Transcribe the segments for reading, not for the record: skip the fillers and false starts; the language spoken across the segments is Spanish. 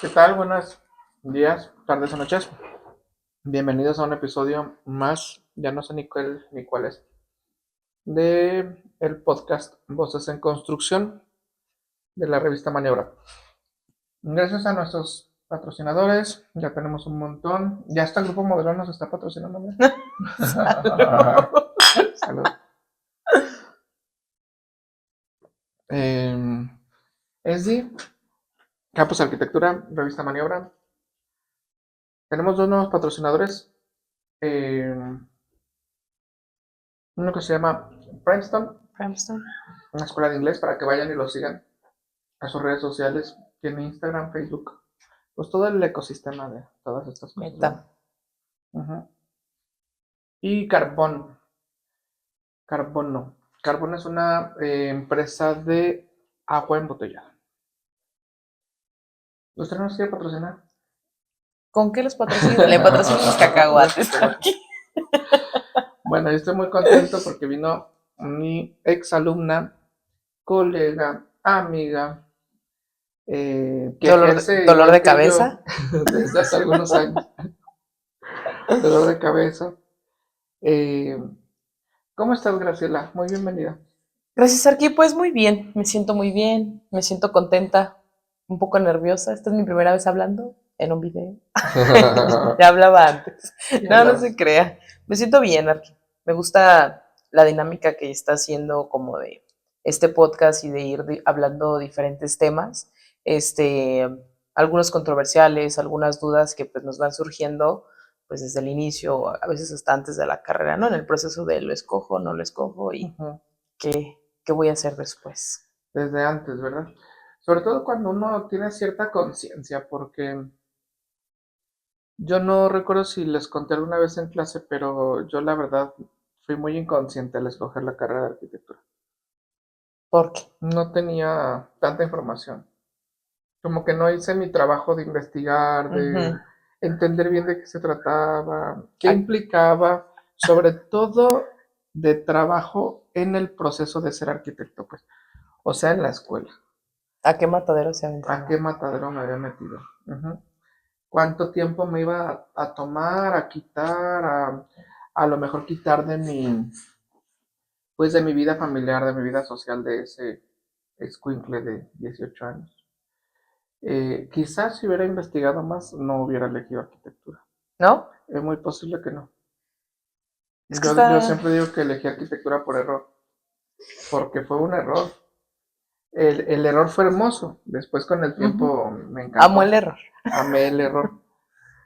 ¿Qué tal? Buenos días, tardes o noches. Bienvenidos a un episodio más, ya no sé ni cuál es, de el podcast Voces en Construcción de la revista Maniobra. Gracias a nuestros patrocinadores, ya tenemos un montón. Ya hasta el Grupo Modelo nos está patrocinando. Mira. Salud. ESDI, Campus Arquitectura, revista Maniobra. Tenemos dos nuevos patrocinadores. Uno que se llama Princeton, Ramston. una escuela de inglés para que vayan y lo sigan a sus redes sociales, tiene Instagram, Facebook, pues todo el ecosistema de todas estas cosas. Meta. Uh-huh. Y Carbono. Carbono es una empresa de agua embotellada. ¿Usted no nos quiere patrocinar? ¿Con qué los patrocinan? Le patrocinan los cacahuates. Bueno, yo estoy muy contento porque vino mi ex alumna, colega, amiga, que ejerce ¿Dolor igual de que cabeza? yo desde hace algunos años. Dolor de cabeza. Eh, ¿Cómo estás, Graciela? Muy bienvenida. Gracias, Arqui. Pues muy bien, me siento muy bien, me siento contenta, un poco nerviosa. Esta es mi primera vez hablando en un video. Ya hablaba antes. No se crea. Me siento bien, Arqui. Me gusta la dinámica que está haciendo como de este podcast y de ir hablando diferentes temas. Algunos controversiales, algunas dudas que pues nos van surgiendo pues desde el inicio, a veces hasta antes de la carrera, ¿no? En el proceso de lo escojo, no lo escojo y Ujú. qué voy a hacer después. Desde antes, ¿verdad? Sobre todo cuando uno tiene cierta conciencia, porque yo no recuerdo si les conté alguna vez en clase, pero yo la verdad fui muy inconsciente al escoger la carrera de arquitectura. ¿Por qué? No tenía tanta información. Como que no hice mi trabajo de investigar, de Ujú. entender bien de qué se trataba, qué ¿A, implicaba, sobre todo de trabajo en el proceso de ser arquitecto, pues. O sea, en la escuela. a qué matadero se ¿A aventaba? qué matadero me había metido? Ujú. ¿Cuánto tiempo me iba a tomar, a quitar, a lo mejor quitar pues de mi vida familiar, de mi vida social, de ese escuincle de 18 años? Quizás si hubiera investigado más, no hubiera elegido arquitectura. ¿No? Es muy posible que no. Es que Yo está... siempre digo que elegí arquitectura por error, porque fue un error. El error fue hermoso, después con el Ujú. tiempo me Amo el encantó, error. amé el error.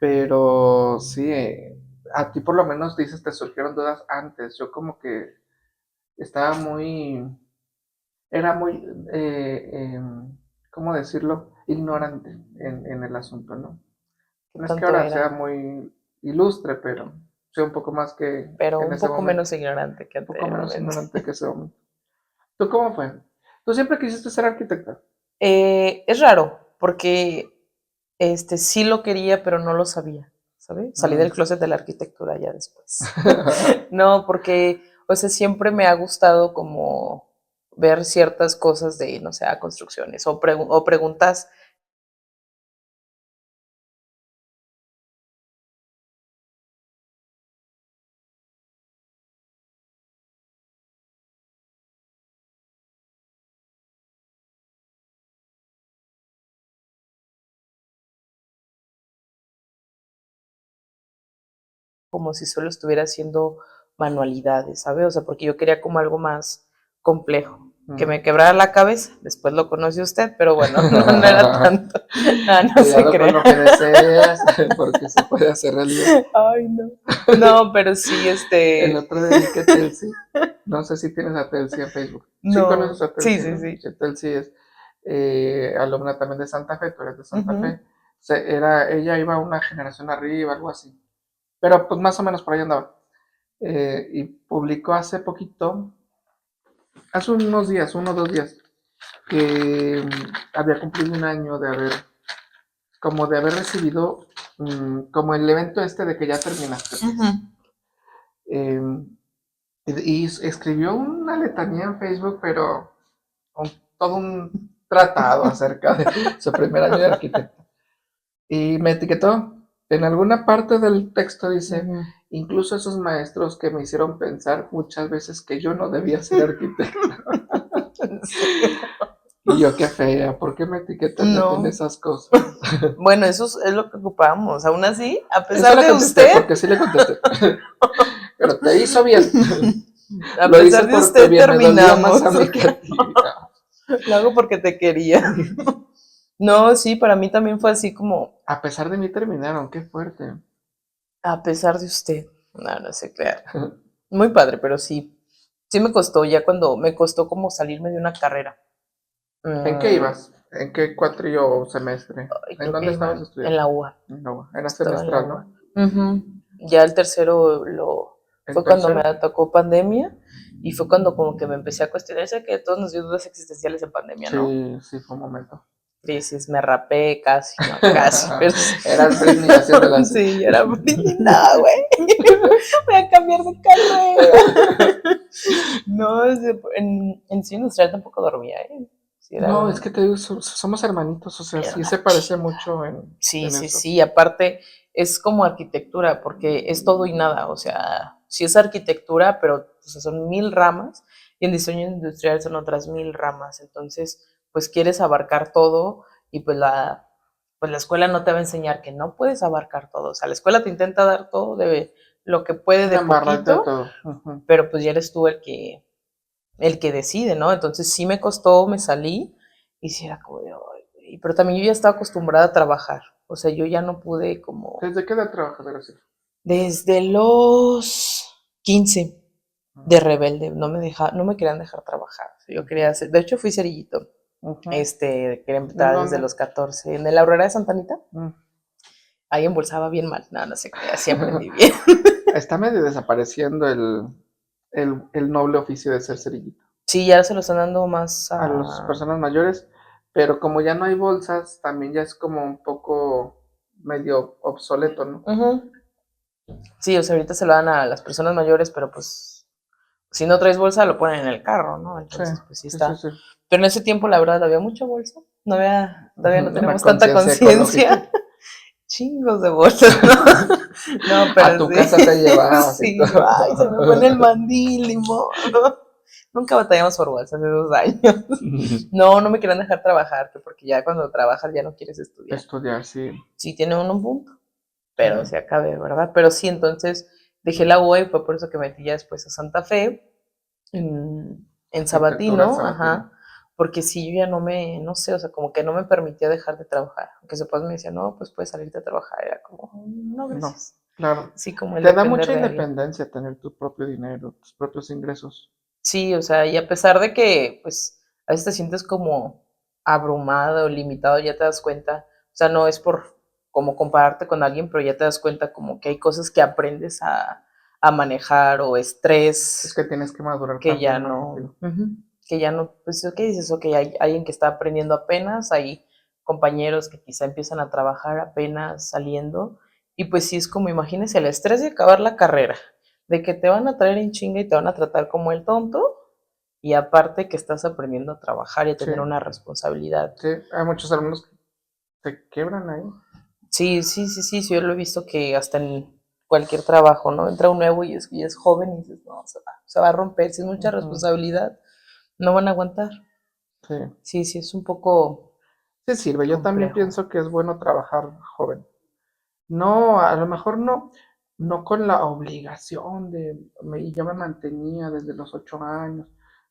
Pero sí, a ti por lo menos dices, te surgieron dudas antes. Yo como que estaba era muy, ¿cómo decirlo? Ignorante en el asunto, ¿no? ¿Qué No es que tanto ahora sea era? muy ilustre, pero sé un poco más Pero que en un ese poco momento. menos ignorante que Un poco menos anteriormente. ignorante que ese momento. ¿Tú cómo fue? ¿Tú siempre quisiste ser arquitecta? Es raro, porque sí lo quería, pero no lo sabía, ¿sabes? Salí del Mm. closet de la arquitectura ya después. No, porque, o sea, siempre me ha gustado como ver ciertas cosas de, no sé, construcciones o preguntas como si solo estuviera haciendo manualidades, ¿sabes? O sea, porque yo quería como algo más complejo, que me quebrara la cabeza. Después lo conoció usted, pero bueno, no era tanto. No se Cuidado con crea. lo que deseas, porque se puede hacer realidad. Ay, no. No, pero sí, El otro día vi que Telsi, no sé si tienes a Telsi en Facebook. Sí no. conoces a Sí, Telsi, sí, ¿no? sí. Sí, Telsi es alumna también de Santa Fe, tú eres de Santa Ujú. Fe. Ella iba una generación arriba, algo así. Pero pues más o menos por ahí andaba. Y publicó hace poquito, hace unos días, 1 o 2 días, que había cumplido un año de haber recibido como el evento este de que ya terminaste. Ujú. Eh, y escribió una letanía en Facebook, pero todo un tratado acerca de su primer año de arquitecto. Y me etiquetó. En alguna parte del texto dice, Ujú. incluso esos maestros que me hicieron pensar muchas veces que yo no debía ser arquitecto. Sí. Y yo, qué fea, ¿por qué me etiquetas a ti en No. esas cosas? Bueno, eso es lo que ocupamos. Aún así, a Eso pesar le de contesté, usted, porque sí le contesté. Pero te hizo bien. a Lo hice pesar de por tu usted bien, me dolió más terminamos. a mí que a ti. Lo hago porque te quería. No, sí, para mí también fue así como, A pesar de mí terminaron, qué fuerte. a pesar de usted. No, no sé crear. Muy padre, pero sí. Sí me costó, ya cuando me costó como salirme de una carrera. ¿En qué Mm, ibas? ¿En qué cuatrio o semestre? ay, ¿En creo que dónde iba estabas en estudiando? la UA. No, era Estaba en la semestral, UA. ¿no? Ujú. Ya el tercero ¿El fue cuando me tercero? atacó pandemia y fue cuando como que me empecé a cuestionar. Sé que a todos nos dio dudas existenciales en pandemia, ¿no? Sí, sí, fue un momento. Crisis, me rapé casi, no, casi, pero Eras Britney haciéndola así. sí, yo era Britney, no, güey, voy a cambiar de carrera. No, en sí industrial tampoco dormía, ¿eh? Sí, era No, es que te digo, somos hermanitos, o sea, era sí una se parece chinga. mucho Sí, en sí, eso. sí, aparte es como arquitectura, porque es todo y nada, o sea, sí es arquitectura, pero o sea, son 1000 ramas, y en diseño industrial son otras 1000 ramas, entonces, pues quieres abarcar todo, y pues la escuela no te va a enseñar que no puedes abarcar todo, o sea, la escuela te intenta dar todo de lo que puede de Embarrarte de poquito, todo. Ujú. pero pues ya eres tú el que decide, ¿no? Entonces sí me costó, me salí y sí era como de, "Ay, güey", pero también yo ya estaba acostumbrada a trabajar, o sea, yo ya no pude como, ¿Desde qué edad trabajas, Graciela? desde los 15 de rebelde, no me querían dejar trabajar, o sea, yo quería hacer, de hecho fui cerillito, Ujú. quería ¿En empezar desde dónde? los 14, en la Aurora de Santa Anita, Mm. ahí embolsaba bien mal, no, no sé qué, así aprendí bien. Está medio desapareciendo el noble oficio de ser cerillito Sí, ya se lo están dando más a las a... personas mayores, pero como ya no hay bolsas, también ya es como un poco medio obsoleto, ¿no? Ujú. Sí, o sea, ahorita se lo dan a las personas mayores, pero pues si no traes bolsa lo ponen en el carro, ¿no? Sí, Entonces, pues sí sí, sí, está. sí. Pero en ese tiempo, la verdad, había mucha bolsa. Todavía no Una tenemos tanta conciencia conciencia. ecológica. Chingos de bolsas, ¿no? No, A pero tu sí. casa te llevabas y Sí, yo, ay, se me fue en el todo. mandil, ni modo. Nunca batallamos por bolsas de 2 años. No, no me querían dejar trabajar, que porque ya cuando trabajas ya no quieres estudiar. Estudiar, sí. Sí, tiene uno un punto, Sí. pero se acabe, ¿verdad? Pero sí, entonces dejé la UA y fue por eso que metí ya después a Santa Fe en Arquitectura Sabatino, Sabatino. ajá, porque si yo ya no sé, o sea, como que no me permitía dejar de trabajar, aunque su papá me decía, no, pues puedes salirte a trabajar, era como, no, No, gracias, claro. sí, como el Te da depender mucha de alguien. independencia tener tu propio dinero, tus propios ingresos. Sí, o sea, y a pesar de que, pues, a veces te sientes como abrumado o limitado, ya te das cuenta, o sea, no es por como compararte con alguien, pero ya te das cuenta como que hay cosas que aprendes a manejar o Es estrés que tienes que madurar que ya también más no, rápido. ujú, que ya no, pues, ¿qué dices? Ok, hay alguien que está aprendiendo apenas, hay compañeros que quizá empiezan a trabajar apenas saliendo, y pues sí es como, imagínense el estrés de acabar la carrera, de que te van a traer en chinga y te van a tratar como el tonto, y aparte que estás aprendiendo a trabajar y a Sí, tener una responsabilidad. sí. Hay muchos alumnos que se quebran ahí. Sí, sí, sí, sí, sí, yo lo he visto que hasta en cualquier trabajo, ¿no? Entra un nuevo y es joven y dices, no, se va a romper, si es mucha Ujú. responsabilidad, no van a aguantar. Sí, Sí, sí, es un poco sí sirve. Yo también complejo. pienso que es bueno trabajar joven. No, a lo mejor no con la obligación ya me mantenía desde los 8 años,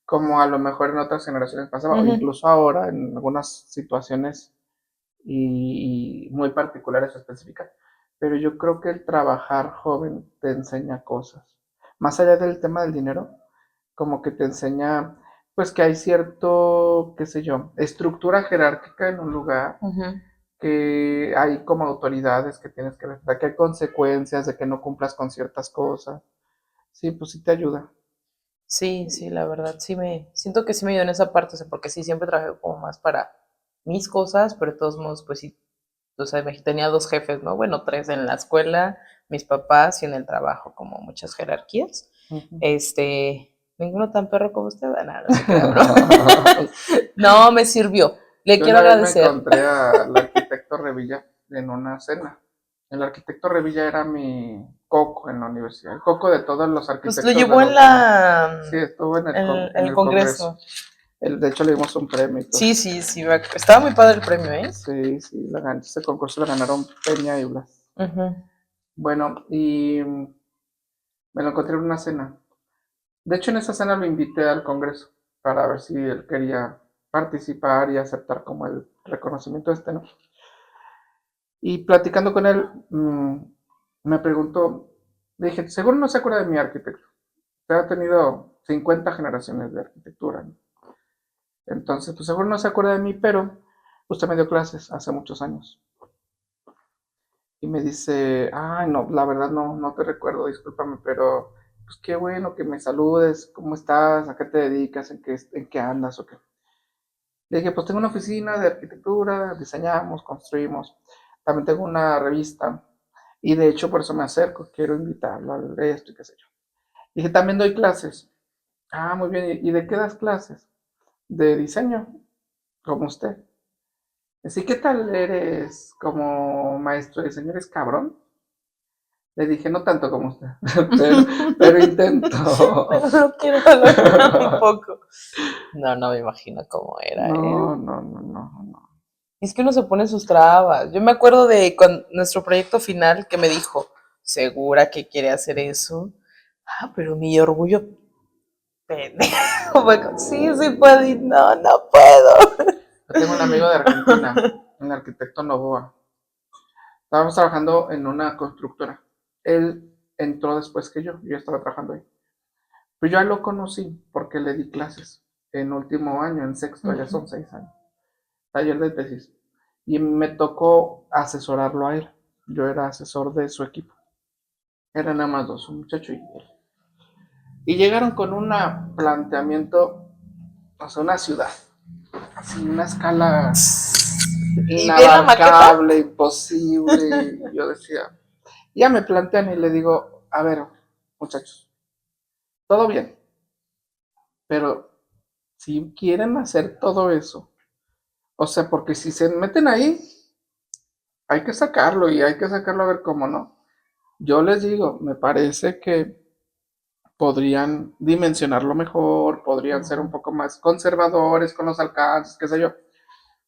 como a lo mejor en otras generaciones pasaba, o Ujú. incluso ahora en algunas situaciones y muy particulares o específicas. Pero yo creo que el trabajar joven te enseña cosas. Más allá del tema del dinero, como que te enseña, pues que hay cierto, qué sé yo, estructura jerárquica en un lugar, Ujú. que hay como autoridades que tienes que respetar, que hay consecuencias de que no cumplas con ciertas cosas. Sí, pues sí te ayuda. Sí, sí, la verdad, siento que sí me ayudó en esa parte, o sea, porque sí, siempre trabajé como más para mis cosas, pero de todos modos, pues sí, o sea, tenía 2 jefes, ¿no? Bueno, 3 en la escuela, mis papás y en el trabajo, como muchas jerarquías. Ujú. Ninguno tan perro como usted, nada, no se crea, bro. No, me sirvió, le Yo quiero una vez me agradecer. encontré al arquitecto Revilla en una cena. El arquitecto Revilla era mi coco en la universidad, el coco de todos los arquitectos. Pues lo llevó en la... Sí, estuvo en el Congreso. De hecho, le dimos un premio y todo. Sí, estaba muy padre el premio, ¿eh? Sí, ese concurso lo ganaron Peña y Blas. Bueno, y me lo encontré en una cena. De hecho, en esa cena lo invité al Congreso para ver si él quería participar y aceptar como el reconocimiento ¿no? Y platicando con él, me preguntó, le dije, seguro no se acuerda de mi arquitecto. Usted ha tenido 50 generaciones de arquitectura, ¿no? Entonces, pues seguro no se acuerda de mí, pero usted me dio clases hace muchos años. Y me dice, ay, no, la verdad no te recuerdo, discúlpame, pero pues qué bueno que me saludes, ¿cómo estás? ¿A qué te dedicas? ¿En qué andas? ¿O qué? Le dije, pues tengo una oficina de arquitectura, diseñamos, construimos. También tengo una revista. Y de hecho, por eso me acerco, quiero invitarlo a esto y qué sé yo. Dije, también doy clases. Ah, muy bien. ¿Y de qué das clases? De diseño, como usted. Así, ¿qué tal eres como maestro de diseño? ¿Eres cabrón? Le dije, no tanto como usted, pero intento. Pero no quiero hablar un poco. No me imagino cómo era, No. Es que uno se pone sus trabas. Yo me acuerdo de nuestro proyecto final que me dijo, ¿segura que quiere hacer eso? Ah, pero mi orgullo pendejo. Sí puedo. Y no puedo. Yo tengo un amigo de Argentina, un arquitecto Novoa. Estábamos trabajando en una constructora. Él entró después que yo estaba trabajando ahí. Pero yo ya lo conocí porque le di clases en último año, en sexto, ya son 6 años. Taller de tesis. Y me tocó asesorarlo a él. Yo era asesor de su equipo. Eran nada más dos, un muchacho y él. Y llegaron con un planteamiento, o sea, una ciudad, así, una escala inabarcable, imposible. Y yo decía, ya me plantean y le digo, a ver, muchachos, todo bien, pero si quieren hacer todo eso, o sea, porque si se meten ahí, hay que sacarlo y hay que sacarlo a ver cómo no. Yo les digo, me parece que podrían dimensionarlo mejor, podrían ser un poco más conservadores con los alcances, qué sé yo.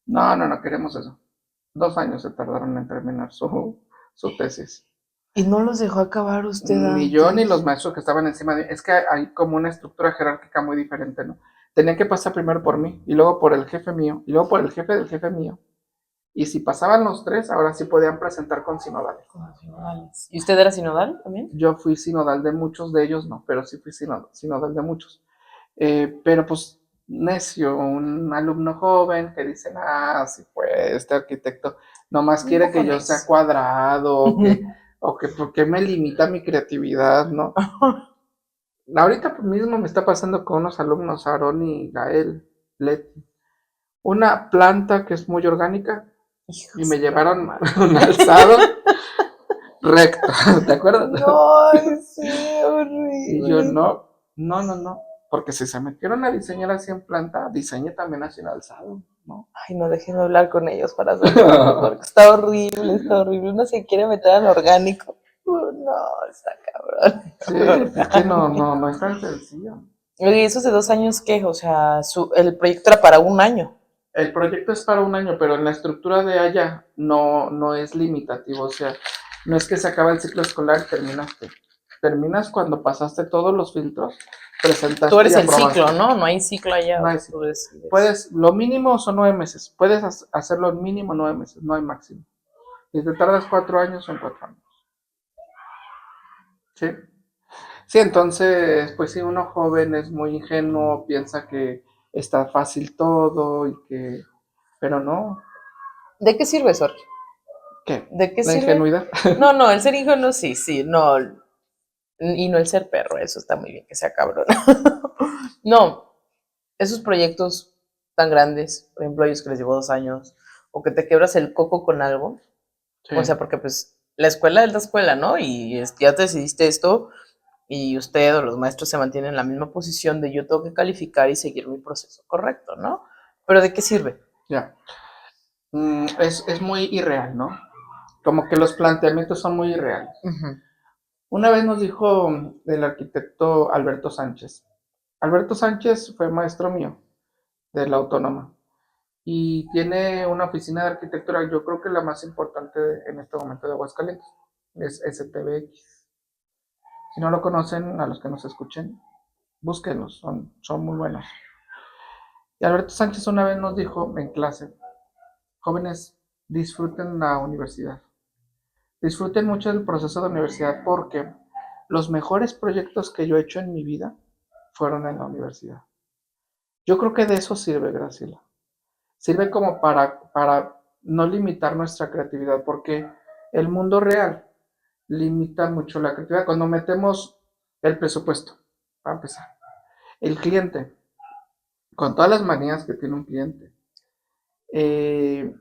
No queremos eso. 2 años se tardaron en terminar su tesis. ¿Y no los dejó acabar usted Ni antes? yo ni los maestros que estaban encima de mí. Es que hay como una estructura jerárquica muy diferente, ¿no? Tenían que pasar primero por mí, y luego por el jefe mío, y luego por el jefe del jefe mío. Y si pasaban los 3, ahora sí podían presentar con sinodales. ¿Y usted era sinodal también? Yo fui sinodal de muchos de ellos, no, pero sí fui sinodal de muchos. Pero pues necio, un alumno joven que dice, sí pues, este arquitecto nomás quiere que yo sea cuadrado, o que porque me limita mi creatividad, ¿no? Ahorita mismo me está pasando con unos alumnos, Aarón y Gael, Leti, una planta que es muy orgánica, y me llevaron un alzado recto, ¿te acuerdas? Ay, sí, horrible. Y yo no, porque si se metieron a diseñar así en planta, diseñe también así en alzado, ¿no? Ay, no, déjenme hablar con ellos para hacerlo, porque está horrible, uno se quiere meter al orgánico. No, está cabrón. Sí, es que no es tan sencillo. Oye, ¿esos de 2 años qué? O sea, el proyecto era para 1 año. El proyecto es para 1 año, pero en la estructura de allá no es limitativo, o sea, no es que se acaba el ciclo escolar y terminaste. Terminas cuando pasaste todos los filtros, presentaste. Tú eres el ciclo, ¿no? No hay ciclo allá. No hay ciclo. Puedes, lo mínimo son 9 meses. Puedes hacerlo mínimo 9 meses, no hay máximo. Si te tardas 4 años, son 4 años. ¿Sí? Sí, entonces, pues si uno joven es muy ingenuo, piensa que está fácil todo y que... Pero no. ¿De qué sirve, Sor? ¿Qué? ¿De qué ¿La sirve? ingenuidad? No, el ser ingenuo sí, no. Y no el ser perro, eso está muy bien, que sea cabrón. No, esos proyectos tan grandes, por ejemplo, ellos que les llevó 2 años, o que te quebras el coco con algo, sí. O sea, porque pues la escuela es la escuela, ¿no? Y ya te decidiste esto, y usted o los maestros se mantienen en la misma posición de yo tengo que calificar y seguir mi proceso correcto, ¿no? Pero ¿de qué sirve? Ya. Es muy irreal, ¿no? como que los planteamientos son muy irreales. Ujú. Una vez nos dijo el arquitecto Alberto Sánchez. Alberto Sánchez fue maestro mío de la Autónoma y tiene una oficina de arquitectura, yo creo que la más importante en este momento de Aguascalientes, es STBX. Si no lo conocen, a los que nos escuchen, búsquenlos, son muy buenos. Y Alberto Sánchez una vez nos dijo en clase, jóvenes, disfruten la universidad. Disfruten mucho del proceso de universidad porque los mejores proyectos que yo he hecho en mi vida fueron en la universidad. Yo creo que de eso sirve, Graciela. Sirve como para no limitar nuestra creatividad, porque el mundo real limita mucho la creatividad. Cuando metemos el presupuesto, para empezar, el cliente, con todas las manías que tiene un cliente, eh,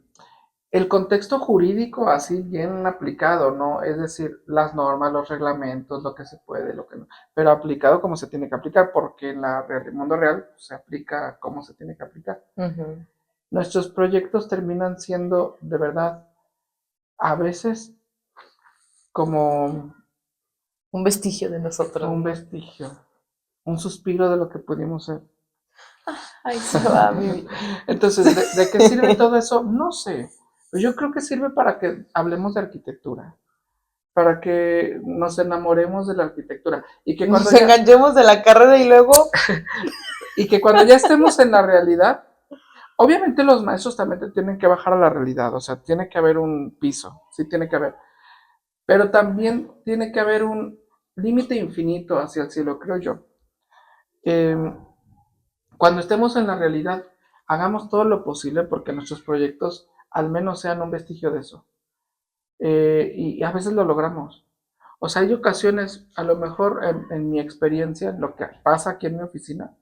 el contexto jurídico así bien aplicado, ¿no? Es decir, las normas, los reglamentos, lo que se puede, lo que no, pero aplicado como se tiene que aplicar, porque en el mundo real se aplica como se tiene que aplicar. Ujú. Nuestros proyectos terminan siendo, de verdad, a veces como Un vestigio de nosotros, un ¿no? vestigio, un suspiro de lo que pudimos ser. Ahí se va mi vida. Entonces, ¿de qué sirve todo eso? No sé. Yo creo que sirve para que hablemos de arquitectura, para que nos enamoremos de la arquitectura y que cuando Nos enganchemos de la carrera y que cuando ya estemos en la realidad, obviamente los maestros también tienen que bajar a la realidad, o sea, tiene que haber un piso, sí tiene que haber, pero también tiene que haber un límite infinito hacia el cielo, creo yo. Eh, Cuando estemos en la realidad, hagamos todo lo posible porque nuestros proyectos al menos sean un vestigio de eso. Y a veces lo logramos. O sea, hay ocasiones, a lo mejor en mi experiencia, lo que pasa aquí en mi oficina,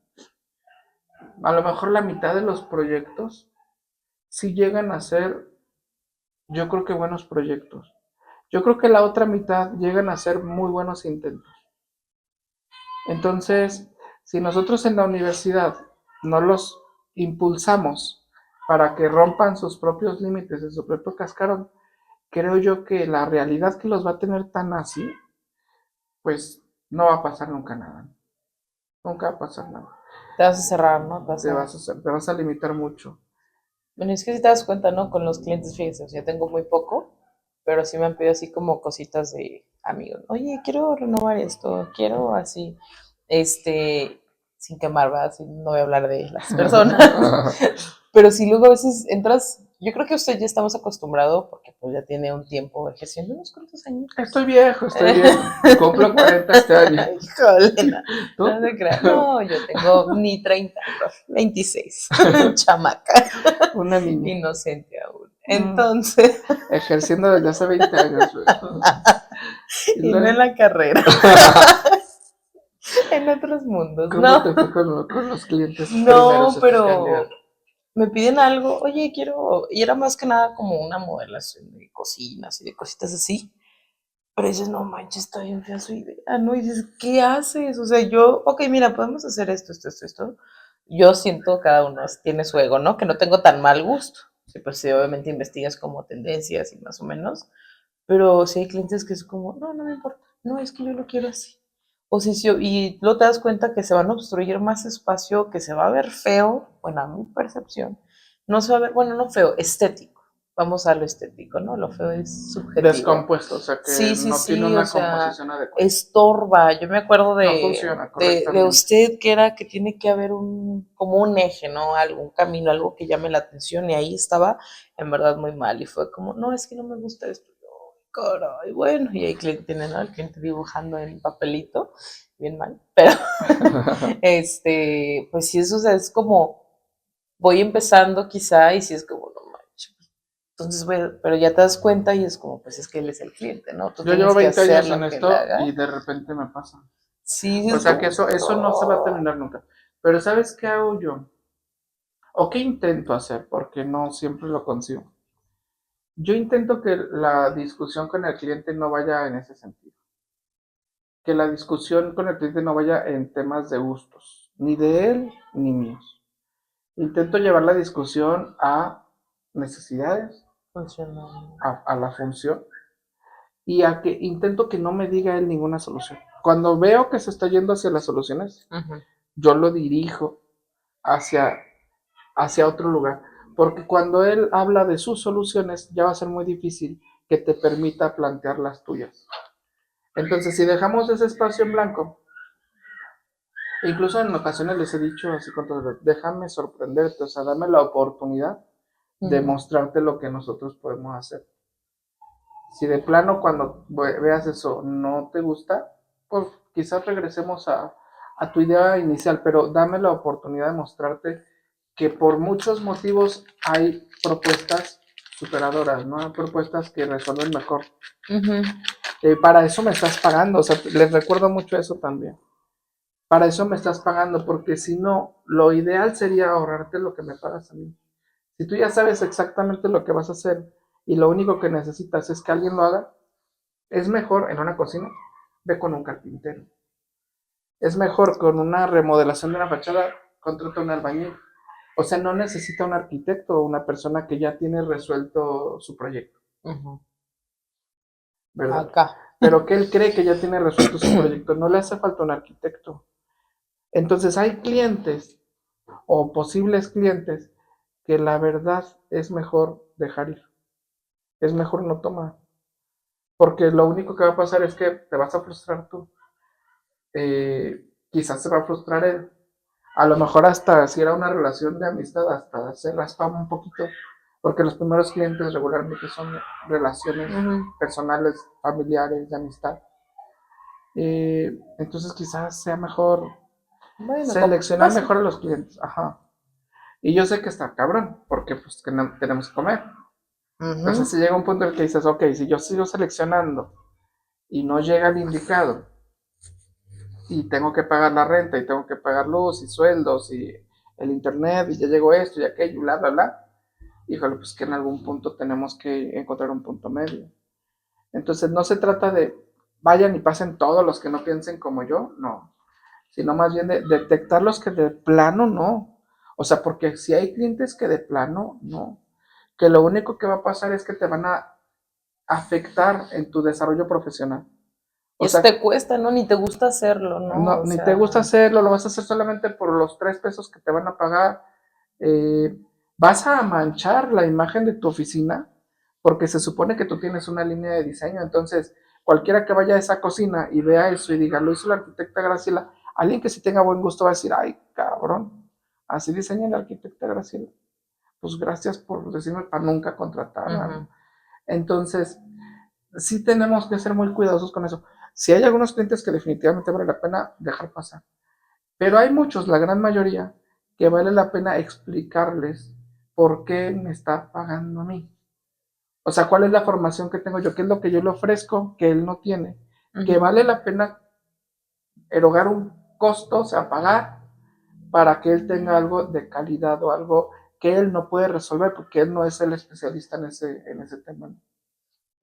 a lo mejor la mitad de los proyectos sí llegan a ser, yo creo que buenos proyectos. Yo creo que la otra mitad llegan a ser muy buenos intentos. Entonces, si nosotros en la universidad no los impulsamos para que rompan sus propios límites, en su propio cascarón, creo yo que la realidad que los va a tener tan así, pues no va a pasar nunca nada. Nunca va a pasar nada. te vas a cerrar, ¿no? Te vas a limitar mucho. Bueno, es que si te das cuenta, ¿no? Con los clientes, fíjese, o sea, tengo muy poco, pero sí me han pedido así como cositas de amigos. Oye, quiero renovar esto, quiero así, sin quemar, ¿verdad? No voy a hablar de las personas, pero sí luego a veces entras, yo creo que usted ya estamos acostumbrado, porque pues ya tiene un tiempo ejerciendo unos cuantos años. Estoy viejo, estoy viejo. Cumplo 40 este año. Híjole, no, ¿Tú? no se crea. No, yo tengo ni 30, 26, chamaca, Una niña. inocente aún. Entonces, Ejerciendo desde hace 20 años. y no en la carrera, en otros mundos, ¿Cómo no. te fue con los clientes No, primeros de tus pero candidatos? me piden algo, oye, quiero, y era más que nada como una modelación de cocinas y de cositas así. Pero dices, no manches, está bien fea su idea, ¿no? Y dices, ¿qué haces? O sea, yo, ok, mira, podemos hacer esto, esto, esto, esto. Yo siento cada uno tiene su ego, ¿no? Que no tengo tan mal gusto. Sí, pues sí, obviamente investigas como tendencias y más o menos. Pero sí hay clientes que es como, no, no me importa, no, es que yo lo quiero así. O si, sí, y luego te das cuenta que se van a obstruir más espacio, que se va a ver feo, bueno, a mi percepción, no se va a ver, bueno, no feo, estético. Vamos a lo estético, ¿no? Lo feo es subjetivo. Descompuesto, o sea que Sí, sí, no tiene sí, o una sea, composición adecuada. estorba. Yo me acuerdo No funciona de correctamente. usted que era que tiene que haber como un eje, ¿no? Algún camino, algo que llame la atención y ahí estaba en verdad muy mal y fue como, no, es que no me gusta esto. Yo, caray, bueno, y ahí tiene, ¿no? El cliente dibujando en papelito, bien mal, pero pues sí, eso o sea, es como, voy empezando quizá y si es como, no manches. Entonces, pero ya te das cuenta y es como, pues es que él es el cliente, ¿no? Tú Yo llevo tienes que 20 hacer años en lo que él esto haga. y de repente me pasa. Sí, O es sea que como, eso no se va a no. terminar nunca. Pero ¿sabes qué hago yo? ¿O qué intento hacer? Porque no siempre lo consigo. Yo intento que la discusión con el cliente no vaya en ese sentido. Que la discusión con el cliente no vaya en temas de gustos, ni de él ni míos. Intento llevar la discusión a necesidades, Funcionó. a la función. y a que intento que no me diga él ninguna solución. Cuando veo que se está yendo hacia las soluciones, yo lo dirijo hacia, hacia otro lugar. Porque cuando él habla de sus soluciones, ya va a ser muy difícil que te permita plantear las tuyas. Entonces, si dejamos ese espacio en blanco, incluso en ocasiones les he dicho así con todo, déjame sorprenderte, o sea, dame la oportunidad de mostrarte lo que nosotros podemos hacer. Si de plano cuando veas eso no te gusta, pues quizás regresemos a tu idea inicial, pero dame la oportunidad de mostrarte que por muchos motivos hay propuestas superadoras, ¿no? Hay propuestas que resuelven mejor. Para eso me estás pagando, o sea, les recuerdo mucho eso también. Para eso me estás pagando, porque si no, lo ideal sería ahorrarte lo que me pagas a mí. Si tú ya sabes exactamente lo que vas a hacer y lo único que necesitas es que alguien lo haga, es mejor en una cocina, ve con un carpintero. Es mejor con una remodelación de una fachada, contrata un albañil. O sea, no necesita un arquitecto o una persona que ya tiene resuelto su proyecto. ¿Verdad? Acá. Pero que él cree que ya tiene resuelto su proyecto, no le hace falta un arquitecto. Entonces hay clientes o posibles clientes que la verdad es mejor dejar ir. Es mejor no tomar. Porque lo único que va a pasar es que te vas a frustrar tú. Quizás se va a frustrar él. A lo mejor hasta si era una relación de amistad, hasta se raspa un poquito. Porque los primeros clientes regularmente son relaciones personales, familiares, de amistad. Entonces quizás sea mejor seleccionar mejor a los clientes. Ajá. Y yo sé que está cabrón, porque pues tenemos que comer. Entonces si llega un punto en el que dices, ok, si yo sigo seleccionando y no llega el indicado, y tengo que pagar la renta, y tengo que pagar luz, y sueldos, y el internet, y ya llegó esto, y aquello, y bla, bla, bla, híjole, pues que en algún punto tenemos que encontrar un punto medio. Entonces no se trata de vayan y pasen todos los que no piensen como yo, no, sino más bien de detectar los que de plano no. O sea, porque si hay clientes que de plano no, que lo único que va a pasar es que te van a afectar en tu desarrollo profesional. O sea, te cuesta, ¿no? Ni te gusta hacerlo, ¿no? No, ni te gusta hacerlo, lo vas a hacer solamente por los 3 pesos que te van a pagar. Vas a manchar la imagen de tu oficina porque se supone que tú tienes una línea de diseño. Entonces, cualquiera que vaya a esa cocina y vea eso y diga, lo hizo la arquitecta Graciela, alguien que sí tenga buen gusto va a decir, ay, cabrón, así diseña la arquitecta Graciela. Pues gracias por decirme para nunca contratarla. Entonces, sí tenemos que ser muy cuidadosos con eso. Si hay algunos clientes que definitivamente vale la pena dejar pasar, pero hay muchos, la gran mayoría, que vale la pena explicarles por qué me está pagando a mí. O sea, cuál es la formación que tengo yo, qué es lo que yo le ofrezco que él no tiene, que vale la pena erogar un costo, o sea, pagar para que él tenga algo de calidad o algo que él no puede resolver porque él no es el especialista en ese tema.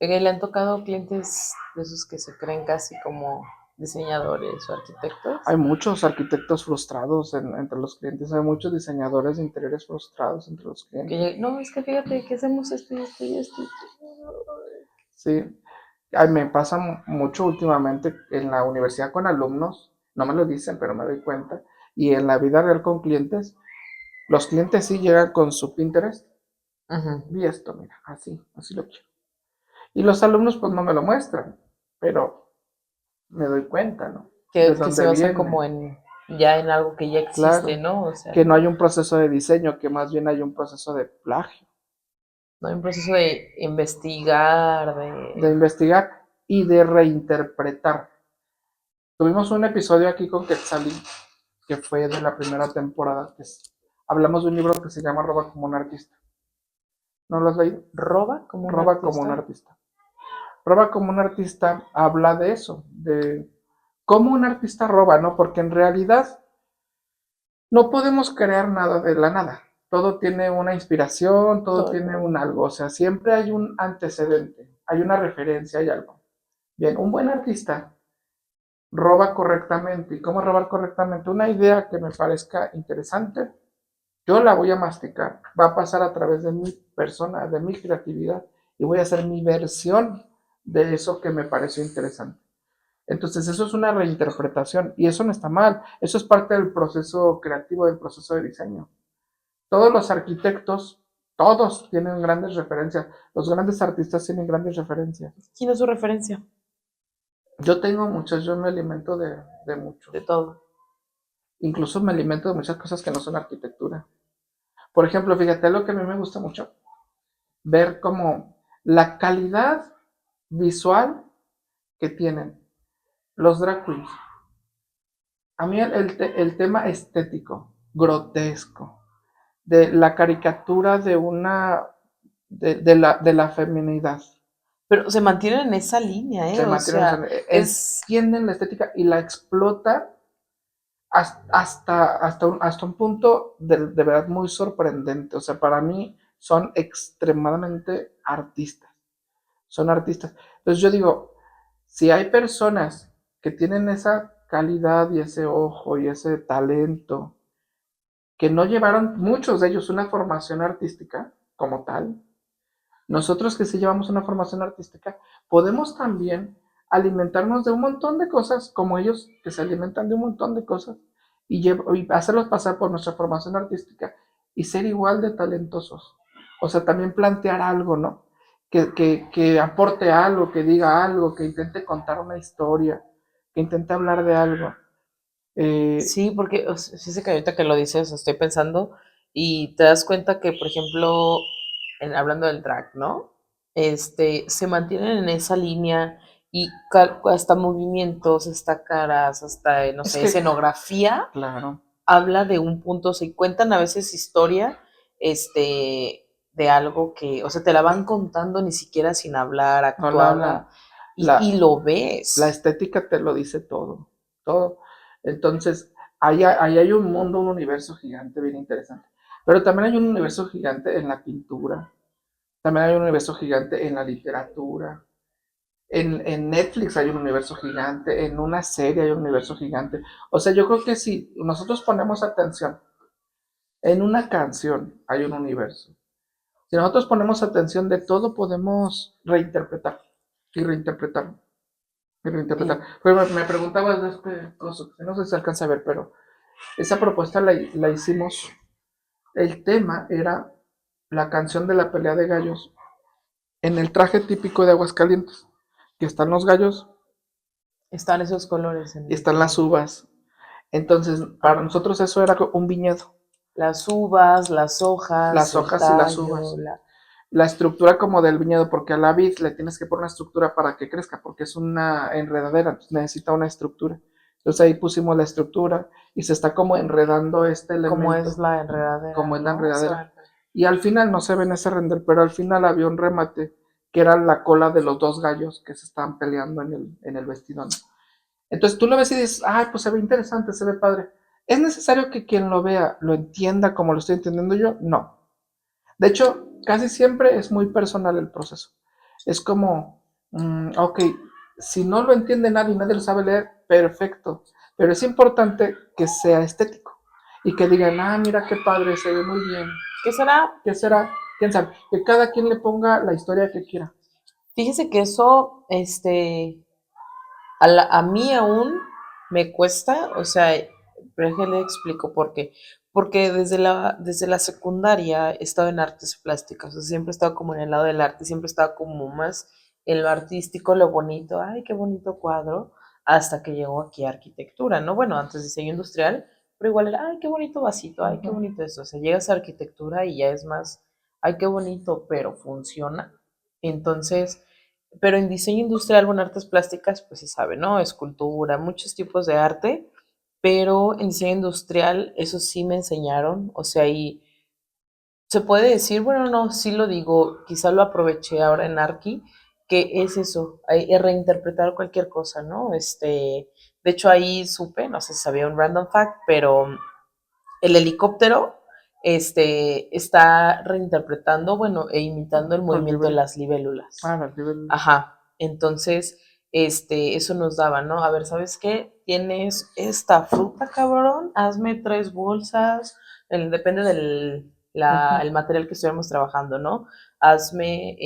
¿Le han tocado clientes de esos que se creen casi como diseñadores o arquitectos? Hay muchos arquitectos frustrados entre los clientes, hay muchos diseñadores de interiores frustrados entre los clientes. No, es que fíjate que hacemos esto y esto y esto. Sí, ay, me pasa mucho últimamente en la universidad con alumnos, no me lo dicen, pero me doy cuenta, y en la vida real con clientes, los clientes sí llegan con su Pinterest, y esto, mira, así lo quiero. Y los alumnos pues no me lo muestran, pero me doy cuenta, ¿no? Que se basan como ya en algo que ya existe, claro, ¿no? O sea, que no hay un proceso de diseño, que más bien hay un proceso de plagio. no hay un proceso de investigar, De investigar y de reinterpretar. Tuvimos un episodio aquí con Quetzalí, que fue de la primera temporada, hablamos de un libro que se llama Roba como un artista. ¿No lo has leído? ¿Roba como un Roba artista? como un artista. Roba como un artista habla de eso, de cómo un artista roba, ¿no? Porque en realidad no podemos crear nada de la nada. Todo tiene una inspiración, todo tiene un algo, o sea, siempre hay un antecedente, hay una referencia, hay algo. Bien, un buen artista roba correctamente. ¿Y cómo robar correctamente? Una idea que me parezca interesante, yo la voy a masticar. Va a pasar a través de mi persona, de mi creatividad, y voy a hacer mi versión de eso que me pareció interesante. Entonces, eso es una reinterpretación y eso no está mal. Eso es parte del proceso creativo, del proceso de diseño. Todos los arquitectos, todos tienen grandes referencias. Los grandes artistas tienen grandes referencias. ¿Quién es su referencia? Yo tengo muchas, yo me alimento de muchos. De todo. Incluso me alimento de muchas cosas que no son arquitectura. Por ejemplo, fíjate lo que a mí me gusta mucho, ver como la calidad visual que tienen los drag queens. A mí el tema estético, grotesco, de la caricatura de una, de la feminidad. Pero se mantienen en esa línea, Se ¿eh? O mantienen, sea, es... entienden la estética y la explotan hasta un punto de verdad muy sorprendente. O sea, para mí son extremadamente artistas. Son artistas. Entonces yo digo, si hay personas que tienen esa calidad y ese ojo y ese talento, que no llevaron muchos de ellos una formación artística como tal, nosotros que sí llevamos una formación artística, podemos también alimentarnos de un montón de cosas, como ellos que se alimentan de un montón de cosas, y hacerlos pasar por nuestra formación artística y ser igual de talentosos. O sea, también plantear algo, ¿no? Que aporte algo, que diga algo, que intente contar una historia, que intente hablar de algo. Sí, porque fíjate que ahorita que lo dices, estoy pensando y te das cuenta que, por ejemplo, hablando del drag, ¿no? Se mantienen en esa línea y hasta movimientos, hasta caras, hasta, no Es sé, que, escenografía, claro, habla de un punto, se cuentan a veces historia, de algo que, o sea, te la van contando ni siquiera sin hablar, no la actuada, hablan. La, y lo la ves. estética te lo dice todo, todo. Entonces, ahí hay un mundo, un universo gigante bien interesante. Pero también hay un universo gigante en la pintura, también hay un universo gigante en la literatura. En Netflix hay un universo gigante, en una serie hay un universo gigante. O sea, yo creo que si nosotros ponemos atención en una canción, hay un universo. Si nosotros ponemos atención de todo, podemos reinterpretar y reinterpretar y reinterpretar. Y Pero me preguntabas de este coso, no sé si se alcanza a ver, pero esa propuesta la hicimos. El tema era la canción de la pelea de gallos en el traje típico de Aguascalientes, que están los gallos están esos colores y en el están las traje. uvas. Entonces, para Ajá. nosotros eso era un viñedo, Las uvas, las hojas, las el hojas y las tallo, uvas. La estructura como del viñedo, porque a la vid le tienes que poner una estructura para que crezca, porque es una enredadera, entonces necesita una estructura. Entonces ahí pusimos la estructura y se está como enredando este como es elemento, la enredadera, como es la ¿no? enredadera. Y al final no se ve en ese render, pero al final había un remate que era la cola de los dos gallos que se estaban peleando en el vestidón. Entonces tú lo ves y dices, ay, pues se ve interesante, se ve padre. ¿Es necesario que quien lo vea lo entienda como lo estoy entendiendo yo? No. De hecho, casi siempre es muy personal el proceso. Es como, ok, si no lo entiende nadie, nadie lo sabe leer, perfecto. Pero es importante que sea estético y que digan, ah, mira qué padre, se ve muy bien. ¿Qué será? ¿Qué será? ¿Quién sabe? Que cada quien le ponga la historia que quiera. Fíjese que eso, a mí aún me cuesta, o sea, pero es que le explico por qué. Porque desde la secundaria he estado en artes plásticas, o sea, siempre he estado como en el lado del arte, siempre he estado como más en lo artístico, lo bonito, ay, qué bonito cuadro, hasta que llegó aquí a arquitectura, ¿no? Bueno, antes diseño industrial, pero igual era, ay, qué bonito vasito, ay, qué Ujú. bonito eso, o sea, llegas a arquitectura y ya es más, ay, qué bonito, pero funciona. Entonces, pero en diseño industrial o en artes plásticas, pues se sabe, ¿no? Escultura, muchos tipos de arte, pero en diseño industrial eso sí me enseñaron, o sea, y se puede decir, bueno, no, sí lo digo, quizá lo aproveché ahora en Arki, que es eso, reinterpretar cualquier cosa, ¿no? De hecho ahí supe, no sé si sabía un random fact, pero el helicóptero, está reinterpretando, bueno, e imitando el Los movimiento de niveles. las libélulas. Ah, los niveles. Ajá. Entonces, eso nos daba, ¿no? A ver, ¿sabes qué? Tienes esta fruta, cabrón, hazme 3 bolsas, depende el material que estuviéramos trabajando, ¿no? Hazme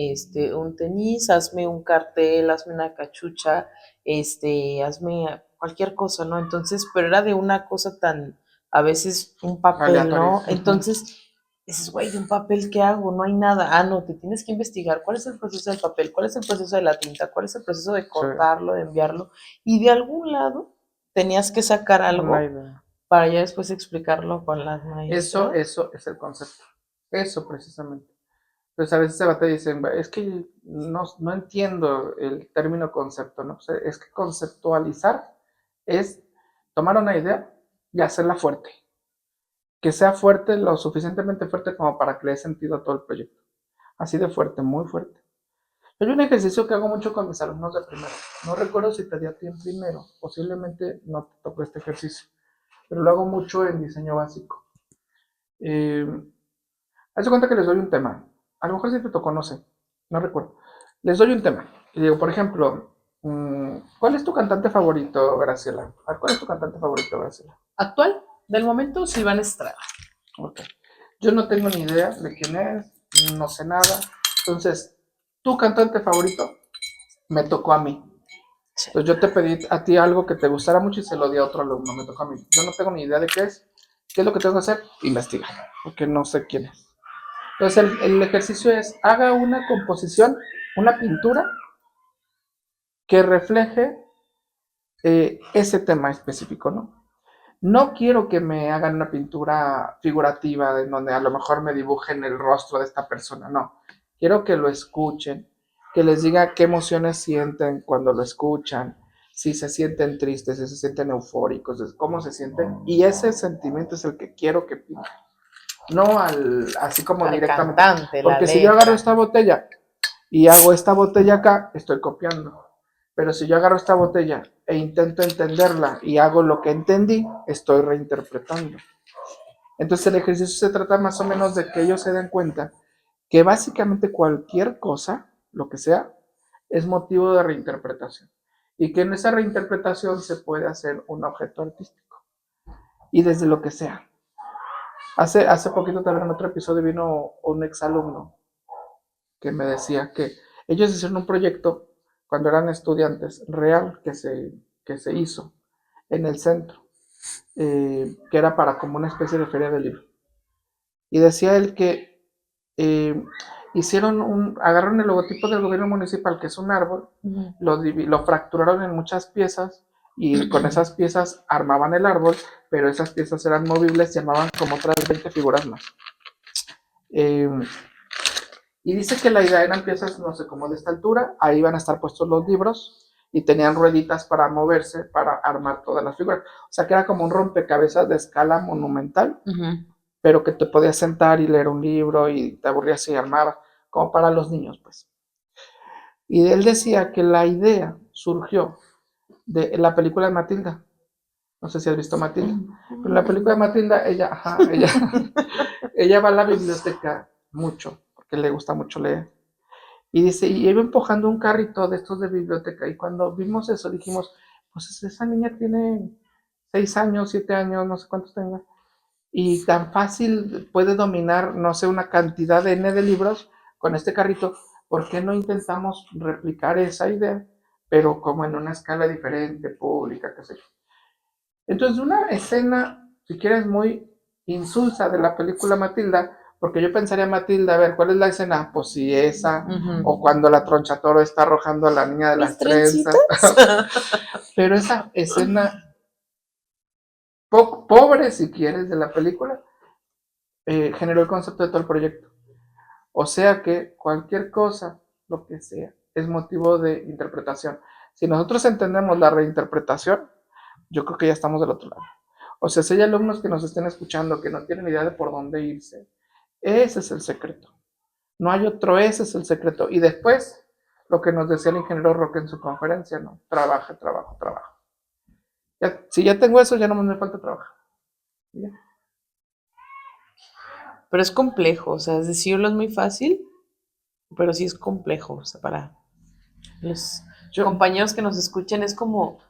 un tenis, hazme un cartel, hazme una cachucha, hazme cualquier cosa, ¿no? Entonces, pero era de una cosa tan, a veces un papel, ¿no? Entonces, dices, güey, ¿un papel qué hago? No hay nada. Ah, no, te tienes que investigar cuál es el proceso del papel, cuál es el proceso de la tinta, cuál es el proceso de cortarlo, de enviarlo, y de algún lado tenías que sacar algo para ya después explicarlo con las maestras. Eso es el concepto. Eso precisamente. Entonces a veces se batalla y dicen, es que no entiendo el término concepto, ¿no? O sea, es que conceptualizar es tomar una idea y hacerla fuerte. Que sea fuerte, lo suficientemente fuerte como para que le dé sentido a todo el proyecto. Así de fuerte, muy fuerte. Hay un ejercicio que hago mucho con mis alumnos de primero. No recuerdo si te di a ti en primero, posiblemente no te tocó este ejercicio, pero lo hago mucho en diseño básico. Haz de cuenta que les doy un tema. A lo mejor si te tocó, no sé, no recuerdo. Les doy un tema. Y digo, por ejemplo, ¿cuál es tu cantante favorito, Graciela? ¿Cuál es tu cantante favorito, Graciela? Actual, del momento, Silvana Estrada. Ok. Yo no tengo ni idea de quién es, no sé nada. Entonces, tu cantante favorito me tocó a mí. Entonces yo te pedí a ti algo que te gustara mucho y se lo di a otro alumno, me tocó a mí. Yo no tengo ni idea de qué es. ¿Qué es lo que tengo que hacer? Investigar, porque no sé quién es. Entonces el ejercicio es, haga una composición, una pintura que refleje ese tema específico, ¿no? No quiero que me hagan una pintura figurativa en donde a lo mejor me dibujen el rostro de esta persona, no. Quiero que lo escuchen, que les diga qué emociones sienten cuando lo escuchan, si se sienten tristes, si se sienten eufóricos, cómo se sienten. Y ese sentimiento es el que quiero que pinten. No así como al directamente. Cantante, porque si yo agarro esta botella y hago esta botella acá, estoy copiando. Pero si yo agarro esta botella e intento entenderla y hago lo que entendí, estoy reinterpretando. Entonces el ejercicio se trata más o menos de que ellos se den cuenta que básicamente cualquier cosa, lo que sea, es motivo de reinterpretación. Y que en esa reinterpretación se puede hacer un objeto artístico. Y desde lo que sea. Hace poquito también en otro episodio vino un exalumno que me decía que ellos hicieron un proyecto cuando eran estudiantes real que se hizo en el centro, que era para como una especie de feria del libro. Y decía él que eh, agarraron el logotipo del gobierno municipal, que es un árbol, lo fracturaron en muchas piezas y con esas piezas armaban el árbol, pero esas piezas eran movibles y armaban como otras 20 figuras más. Y dice que la idea eran piezas, no sé, como de esta altura, ahí van a estar puestos los libros y tenían rueditas para moverse, para armar todas las figuras. O sea, que era como un rompecabezas de escala monumental, pero que te podías sentar y leer un libro y te aburrías y armabas, como para los niños, pues. Y él decía que la idea surgió de la película de Matilda. No sé si has visto Matilda. Pero en la película de Matilda, ella va a la biblioteca mucho, porque le gusta mucho leer. Y dice, y iba empujando un carrito de estos de biblioteca. Y cuando vimos eso, dijimos, pues esa niña tiene 6 años, 7 años, no sé cuántos tenga. Y tan fácil puede dominar, no sé, una cantidad de N de libros con este carrito. ¿Por qué no intentamos replicar esa idea, pero como en una escala diferente, pública, qué sé yo? Entonces, una escena, si quieres, muy insulsa de la película Matilda, porque yo pensaría, Matilda, a ver, ¿cuál es la escena? Pues si esa, o cuando la tronchatoro está arrojando a la niña de las trenzas. Pero esa escena pobre, si quieres, de la película, generó el concepto de todo el proyecto. O sea que cualquier cosa, lo que sea, es motivo de interpretación. Si nosotros entendemos la reinterpretación, yo creo que ya estamos del otro lado. O sea, si hay alumnos que nos estén escuchando que no tienen idea de por dónde irse, ese es el secreto. No hay otro, ese es el secreto. Y después, lo que nos decía el ingeniero Roque en su conferencia, ¿no? Trabaja, trabajo, trabajo. Si ya tengo eso, ya no me falta trabajo. ¿Ya? Pero es complejo, o sea, decirlo es muy fácil, pero sí es complejo, o sea, para los compañeros que nos escuchan es como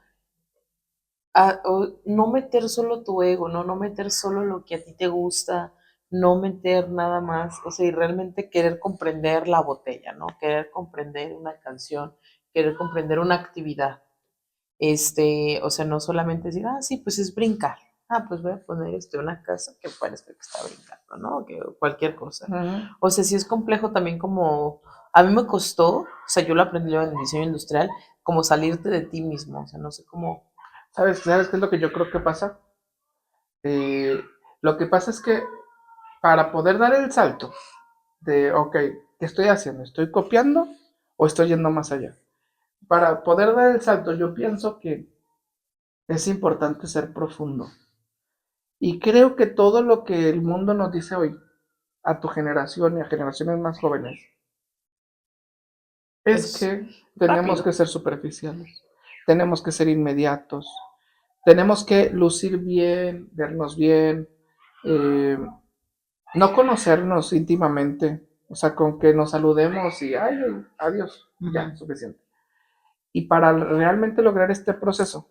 no meter solo tu ego, no meter solo lo que a ti te gusta, no meter nada más, o sea, y realmente querer comprender la botella, ¿no? Querer comprender una canción, querer comprender una actividad. O sea, no solamente decir, sí, pues es brincar. Pues voy a poner una casa que parezca que está brincando, ¿no? Que cualquier cosa. Ujú. O sea, sí es complejo también como, a mí me costó, o sea, yo lo aprendí en diseño industrial, como salirte de ti mismo, o sea, no sé cómo. ¿Sabes qué es lo que yo creo que pasa? Lo que pasa es que para poder dar el salto de, ok, ¿qué estoy haciendo? ¿Estoy copiando o estoy yendo más allá? Para poder dar el salto, yo pienso que es importante ser profundo. Y creo que todo lo que el mundo nos dice hoy, a tu generación y a generaciones más jóvenes, es Es que tenemos rápido. que ser superficiales, tenemos que ser inmediatos, tenemos que lucir bien, vernos bien, eh, no conocernos íntimamente, o sea, con que nos saludemos y ay, adiós, ya, suficiente. Y para realmente lograr este proceso,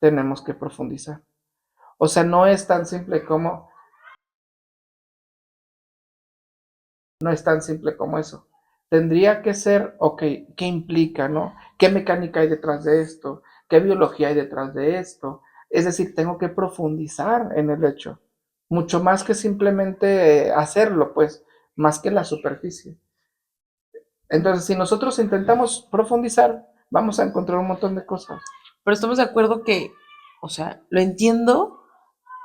tenemos que profundizar. O sea, no es tan simple como, no es tan simple como eso. Tendría que ser, ok, ¿qué implica, no? ¿Qué mecánica hay detrás de esto? ¿Qué biología hay detrás de esto? Es decir, tengo que profundizar en el hecho, mucho más que simplemente hacerlo, pues, más que la superficie. Entonces, si nosotros intentamos profundizar, vamos a encontrar un montón de cosas. Pero estamos de acuerdo que, o sea, lo entiendo,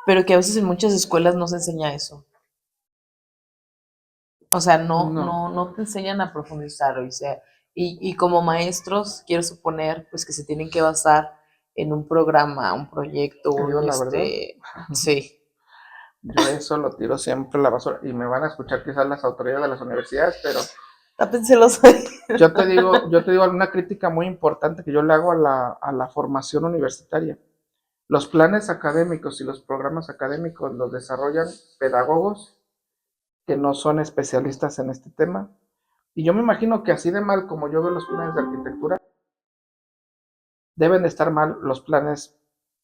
pero que a veces en muchas escuelas no se enseña eso. O sea, No, no te enseñan a profundizar, o sea, y como maestros, quiero suponer, pues que se tienen que basar en un programa, un proyecto, te digo la verdad, sí. yo eso lo tiro siempre a la basura y me van a escuchar quizás las autoridades de las universidades, pero Tápenselos. yo te digo alguna crítica muy importante que yo le hago a la formación universitaria. Los planes académicos y los programas académicos los desarrollan pedagogos que no son especialistas en este tema. Y yo me imagino que así de mal como yo veo los planes de arquitectura, deben de estar mal los planes,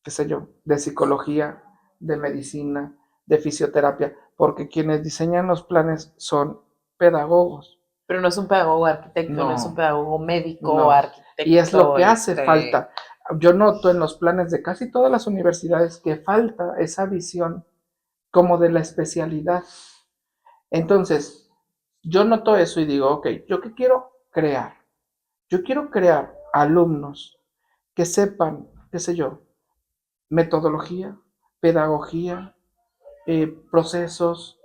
qué sé yo, de psicología, de medicina, de fisioterapia, porque quienes diseñan los planes son pedagogos. Pero no es un pedagogo arquitecto, no es un No, pedagogo médico, no. Y es lo arquitecto, que hace falta. Yo noto en los planes de casi todas las universidades que falta esa visión como de la especialidad. Entonces, yo noto eso y digo, ok, ¿yo qué quiero crear? Yo quiero crear alumnos que sepan, qué sé yo, metodología, pedagogía, procesos.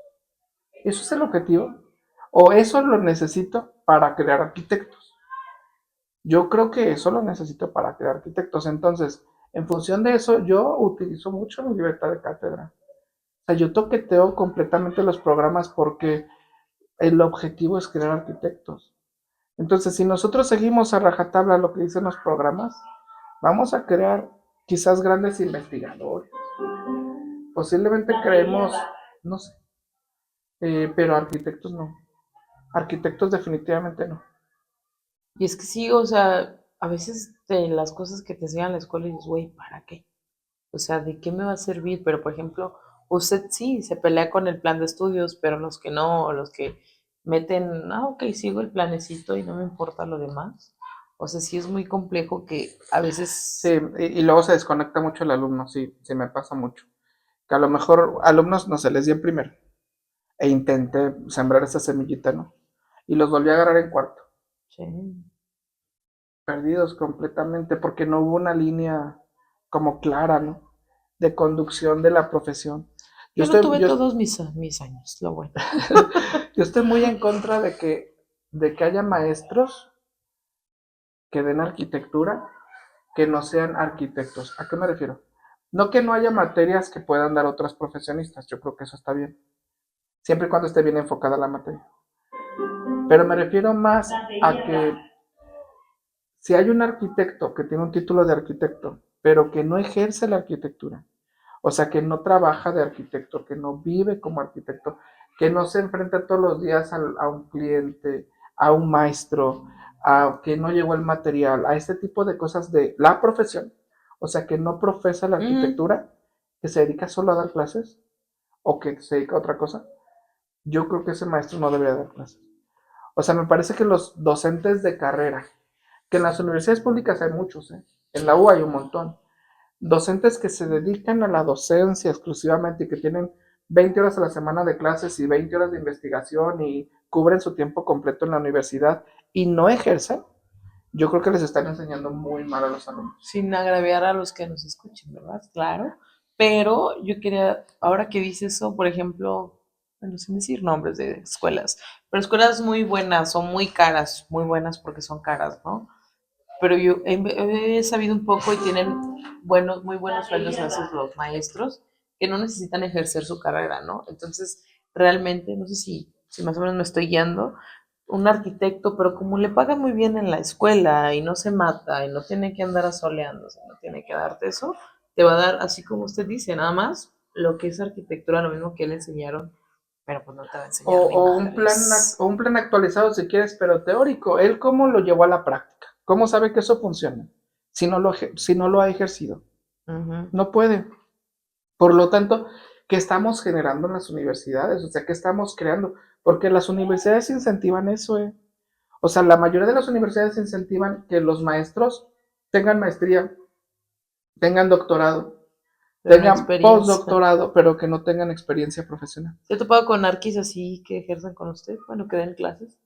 ¿Eso es el objetivo? ¿O eso lo necesito para crear arquitectos? Yo creo que eso lo necesito para crear arquitectos. Entonces, en función de eso, yo utilizo mucho mi libertad de cátedra. O sea, yo toqueteo completamente los programas porque el objetivo es crear arquitectos. Entonces, si nosotros seguimos a rajatabla lo que dicen los programas, vamos a crear quizás grandes investigadores. Posiblemente creemos, no sé, pero arquitectos no. Arquitectos definitivamente no. Y es que sí, o sea, a veces de las cosas que te enseñan en la escuela dices, güey, ¿para qué? O sea, ¿de qué me va a servir? Pero, por ejemplo, usted sí se pelea con el plan de estudios, pero los que no, los que meten, ok, sigo el planecito y no me importa lo demás. O sea, sí es muy complejo que a Sí, veces, y luego se desconecta mucho el alumno, sí, sí me pasa mucho. Que a lo mejor alumnos no se les dio en primero. E intenté sembrar esa semillita, ¿no? Y los volví a agarrar en cuarto. sí. Perdidos completamente porque no hubo una línea como clara, ¿no? De conducción de la profesión. Yo Yo lo estoy, tuve yo, todos mis años, lo bueno. yo estoy muy en contra de que haya maestros que den arquitectura que no sean arquitectos. ¿A qué me refiero? No que no haya materias que puedan dar otras profesionistas, yo creo que eso está bien, siempre y cuando esté bien enfocada la materia. Pero me refiero más a que si hay un arquitecto que tiene un título de arquitecto, pero que no ejerce la arquitectura, o sea, que no trabaja de arquitecto, que no vive como arquitecto, que no se enfrenta todos los días a un cliente, a un maestro, a que no llegó el material, a este tipo de cosas de la profesión, o sea, que no profesa la Ujú. arquitectura, que se dedica solo a dar clases o que se dedica a otra cosa, yo creo que ese maestro no debería dar clases. O sea, me parece que los docentes de carrera, que en las universidades públicas hay muchos, ¿eh? En la U hay un montón, docentes que se dedican a la docencia exclusivamente y que tienen 20 horas a la semana de clases y 20 horas de investigación y cubren su tiempo completo en la universidad y no ejercen, yo creo que les están enseñando muy mal a los alumnos. Sin agraviar a los que nos escuchen, ¿verdad? Claro. Pero yo quería, ahora que dices eso, por ejemplo, bueno, sin decir nombres de escuelas, pero escuelas muy buenas o muy caras, muy buenas porque son caras, ¿no? Pero yo he sabido un poco y tienen muy buenos sueldos a veces los maestros que no necesitan ejercer su carrera, ¿no? Entonces, realmente, no sé si más o menos me estoy guiando, un arquitecto, pero como le pagan muy bien en la escuela y no se mata y no tiene que andar asoleándose, no tiene que darte eso, te va a dar, así como usted dice, nada más lo que es arquitectura, lo mismo que le enseñaron, pero pues no te va a enseñar ni madres. O un plan actualizado si quieres, pero teórico. ¿Él cómo lo llevó a la práctica? ¿Cómo sabe que eso funciona? Si no lo ha ejercido. Ujú. No puede. Por lo tanto, ¿qué estamos generando en las universidades? O sea, ¿qué estamos creando? Porque las universidades incentivan eso, ¿eh? O sea, la mayoría de las universidades incentivan que los maestros tengan maestría, tengan doctorado, Pero no tengan experiencia. postdoctorado, pero que no tengan experiencia profesional. ¿Se ha topado con arquis así que ejercen con usted? Bueno, que den clases.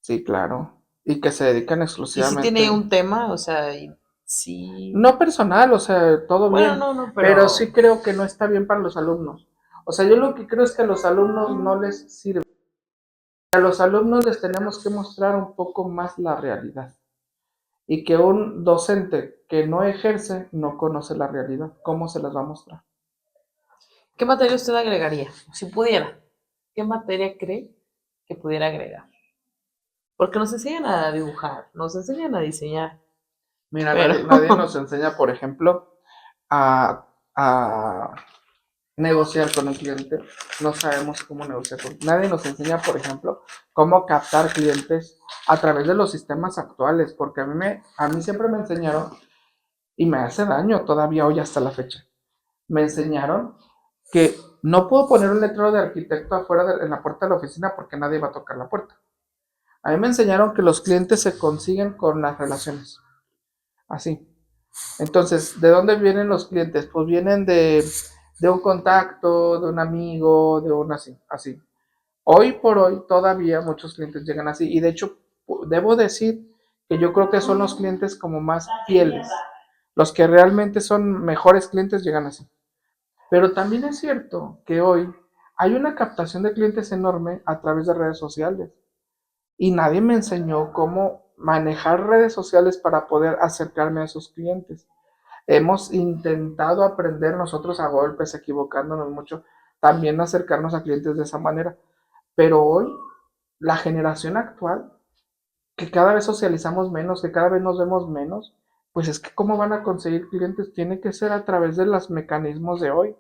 Sí, claro. Y que se dedican Y si tiene exclusivamente. un tema, o sea, y sí. No personal, o sea, todo Bueno, bien, no, pero pero sí creo que no está bien para los alumnos. O sea, yo lo que creo es que a los alumnos no les sirve. A los alumnos les tenemos que mostrar un poco más la realidad. Y que un docente que no ejerce no conoce la realidad. ¿Cómo se las va a mostrar? ¿qué materia usted agregaría? Si pudiera, ¿qué materia cree que pudiera agregar? Porque nos enseñan a dibujar, nos enseñan a diseñar, Mira, pero nadie nos enseña, por ejemplo, a negociar con un cliente. No sabemos cómo negociar con. Nadie nos enseña, por ejemplo, cómo captar clientes a través de los sistemas actuales, porque a mí siempre me enseñaron, y me hace daño todavía hoy hasta la fecha, me enseñaron que no puedo poner un letrero de arquitecto afuera en la puerta de la oficina porque nadie va a tocar la puerta. A mí me enseñaron que los clientes se consiguen con las relaciones. Así. Entonces, ¿de dónde vienen los clientes? Pues vienen de un contacto, de un amigo, de un así, así. Hoy por hoy todavía muchos clientes llegan así y de hecho debo decir que yo creo que son los clientes como más fieles. Los que realmente son mejores clientes llegan así. Pero también es cierto que hoy hay una captación de clientes enorme a través de redes sociales y nadie me enseñó cómo manejar redes sociales para poder acercarme a esos clientes. Hemos intentado aprender nosotros a golpes, equivocándonos mucho, también acercarnos a clientes de esa manera. Pero hoy, la generación actual, que cada vez socializamos menos, que cada vez nos vemos menos, pues es que cómo van a conseguir clientes, tiene que ser a través de los mecanismos de hoy.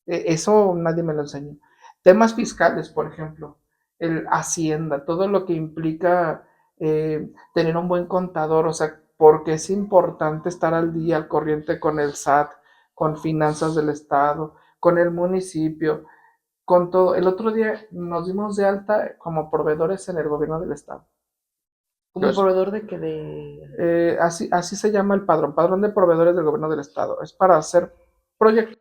Eso nadie me lo enseñó. Temas fiscales, por ejemplo, el Hacienda, todo lo que implica tener un buen contador, o sea, porque es importante estar al día, al corriente con el SAT, con finanzas del Estado, con el municipio, con todo. El otro día nos dimos de alta como proveedores en el gobierno del Estado. como Entonces, proveedor de que de. así se llama el padrón de proveedores del gobierno del Estado. Es para hacer proyectos,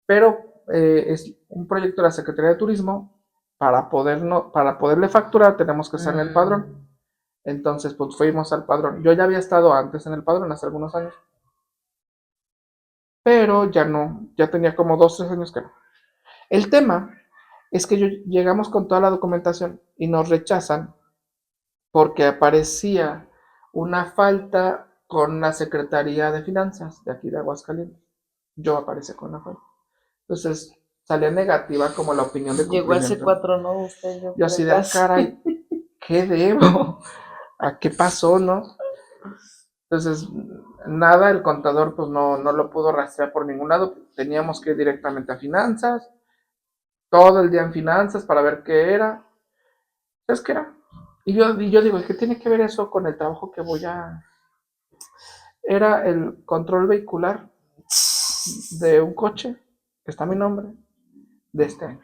pero es un proyecto de la Secretaría de Turismo. Para poderle facturar tenemos que estar en el Mm, padrón. Entonces, pues fuimos al padrón. Yo ya había estado antes en el padrón, hace algunos años, pero ya no, ya tenía como 2, 3 años que no. El tema es que llegamos con toda la documentación y nos rechazan porque aparecía una falta con la Secretaría de Finanzas de aquí de Aguascalientes. Yo aparecía con la falta. Entonces salía negativa como la opinión de llegó al c cumplimiento. cuatro, ¿no? Usted, yo Yo creo así de, casi. caray, ¿qué debo? ¿A qué pasó, no? Entonces, nada, el contador pues no lo pudo rastrear por ningún lado. Teníamos que ir directamente a finanzas, todo el día en finanzas para ver qué era. ¿Sabes qué era? Y yo digo, ¿qué tiene que ver eso con el trabajo que voy a...? Era el control vehicular de un coche, que está mi nombre, de este año.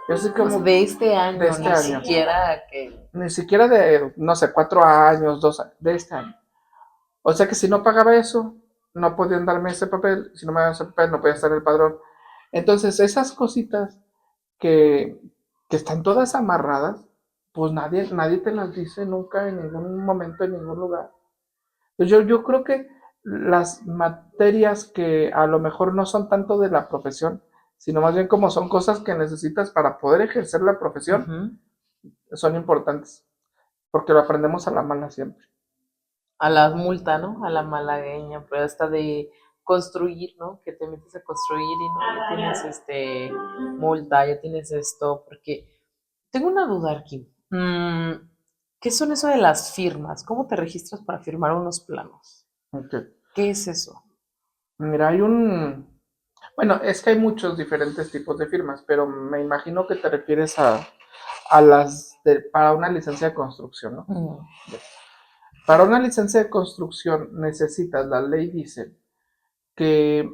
Yo sé como Pues de este año, de este ni año. siquiera que... Ni siquiera de, no sé, 4 años, 2 años, de este año. O sea que si no pagaba eso, no podían darme ese papel. Si no me daban ese papel, no podía estar el padrón. Entonces, esas cositas que, que están todas amarradas, pues nadie te las dice nunca en ningún momento, en ningún lugar. Yo creo que las materias que a lo mejor no son tanto de la profesión, sino más bien como son cosas que necesitas para poder ejercer la profesión, son importantes, porque lo aprendemos a la mala siempre. A la multa, ¿no? A la malagueña, pero hasta de construir, ¿no? Que te metes a construir y no, ya tienes multa, ya tienes esto, porque tengo una duda aquí. ¿Qué son eso de las firmas? ¿Cómo te registras para firmar unos planos? Okay. ¿Qué es eso? Mira, bueno, es que hay muchos diferentes tipos de firmas, pero me imagino que te refieres a para una licencia de construcción, ¿no? Para una licencia de construcción necesitas, la ley dice que,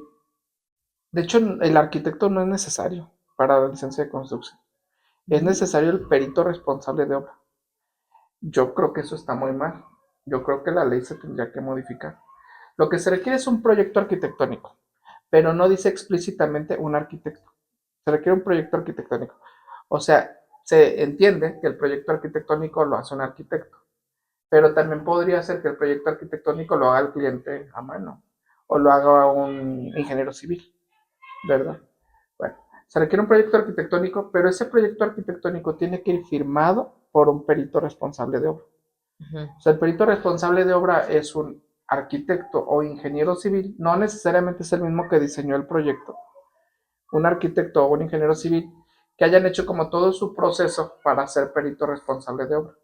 de hecho, el arquitecto no es necesario para la licencia de construcción. Es necesario el perito responsable de obra. Yo creo que eso está muy mal. Yo creo que la ley se tendría que modificar. Lo que se requiere es un proyecto arquitectónico, pero no dice explícitamente un arquitecto. Se requiere un proyecto arquitectónico. O sea, se entiende que el proyecto arquitectónico lo hace un arquitecto, pero también podría ser que el proyecto arquitectónico lo haga el cliente a mano o lo haga un ingeniero civil, ¿verdad? Bueno, se requiere un proyecto arquitectónico, pero ese proyecto arquitectónico tiene que ir firmado por un perito responsable de obra. O sea, el perito responsable de obra es un arquitecto o ingeniero civil, no necesariamente es el mismo que diseñó el proyecto, un arquitecto o un ingeniero civil que hayan hecho como todo su proceso para ser perito responsable de obra.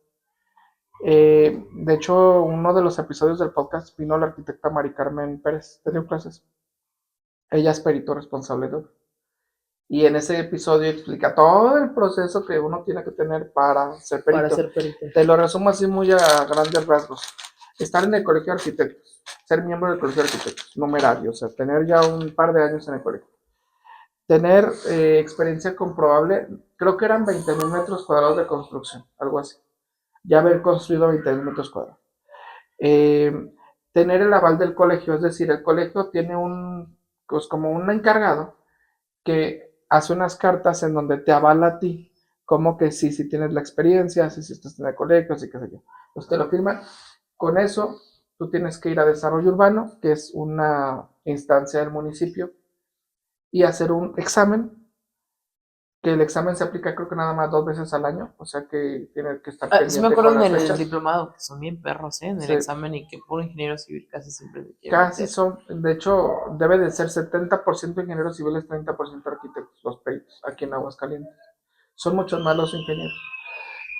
De hecho, uno de los episodios del podcast vino la arquitecta Mari Carmen Pérez, te dio clases. Ella es perito responsable de obra. Y en ese episodio explica todo el proceso que uno tiene que tener para ser perito. Para ser perito. Te lo resumo así muy a grandes rasgos. Estar en el colegio de arquitectos, ser miembro del colegio de arquitectos, numerario, o sea, tener ya un par de años en el colegio. Tener experiencia comprobable, creo que eran 20,000 metros cuadrados de construcción, algo así. Ya haber construido 20,000 metros cuadrados. Tener el aval del colegio, es decir, el colegio tiene pues como un encargado que hace unas cartas en donde te avala a ti, como que sí tienes la experiencia, si estás en el colegio, sí qué sé yo. Entonces te lo firman. Con eso, tú tienes que ir a desarrollo urbano, que es una instancia del municipio, y hacer un examen, que el examen se aplica creo que nada más 2 veces al año, o sea que tiene que estar pendiente Sí me acuerdo con las en el fechas. diplomado, que son bien perros, en el Sí. examen y que puro ingeniero civil casi siempre se quiere Casi meter. son, de hecho, debe de ser 70% ingenieros civiles, 30% arquitectos, los peritos, aquí en Aguascalientes. Son muchos más los ingenieros.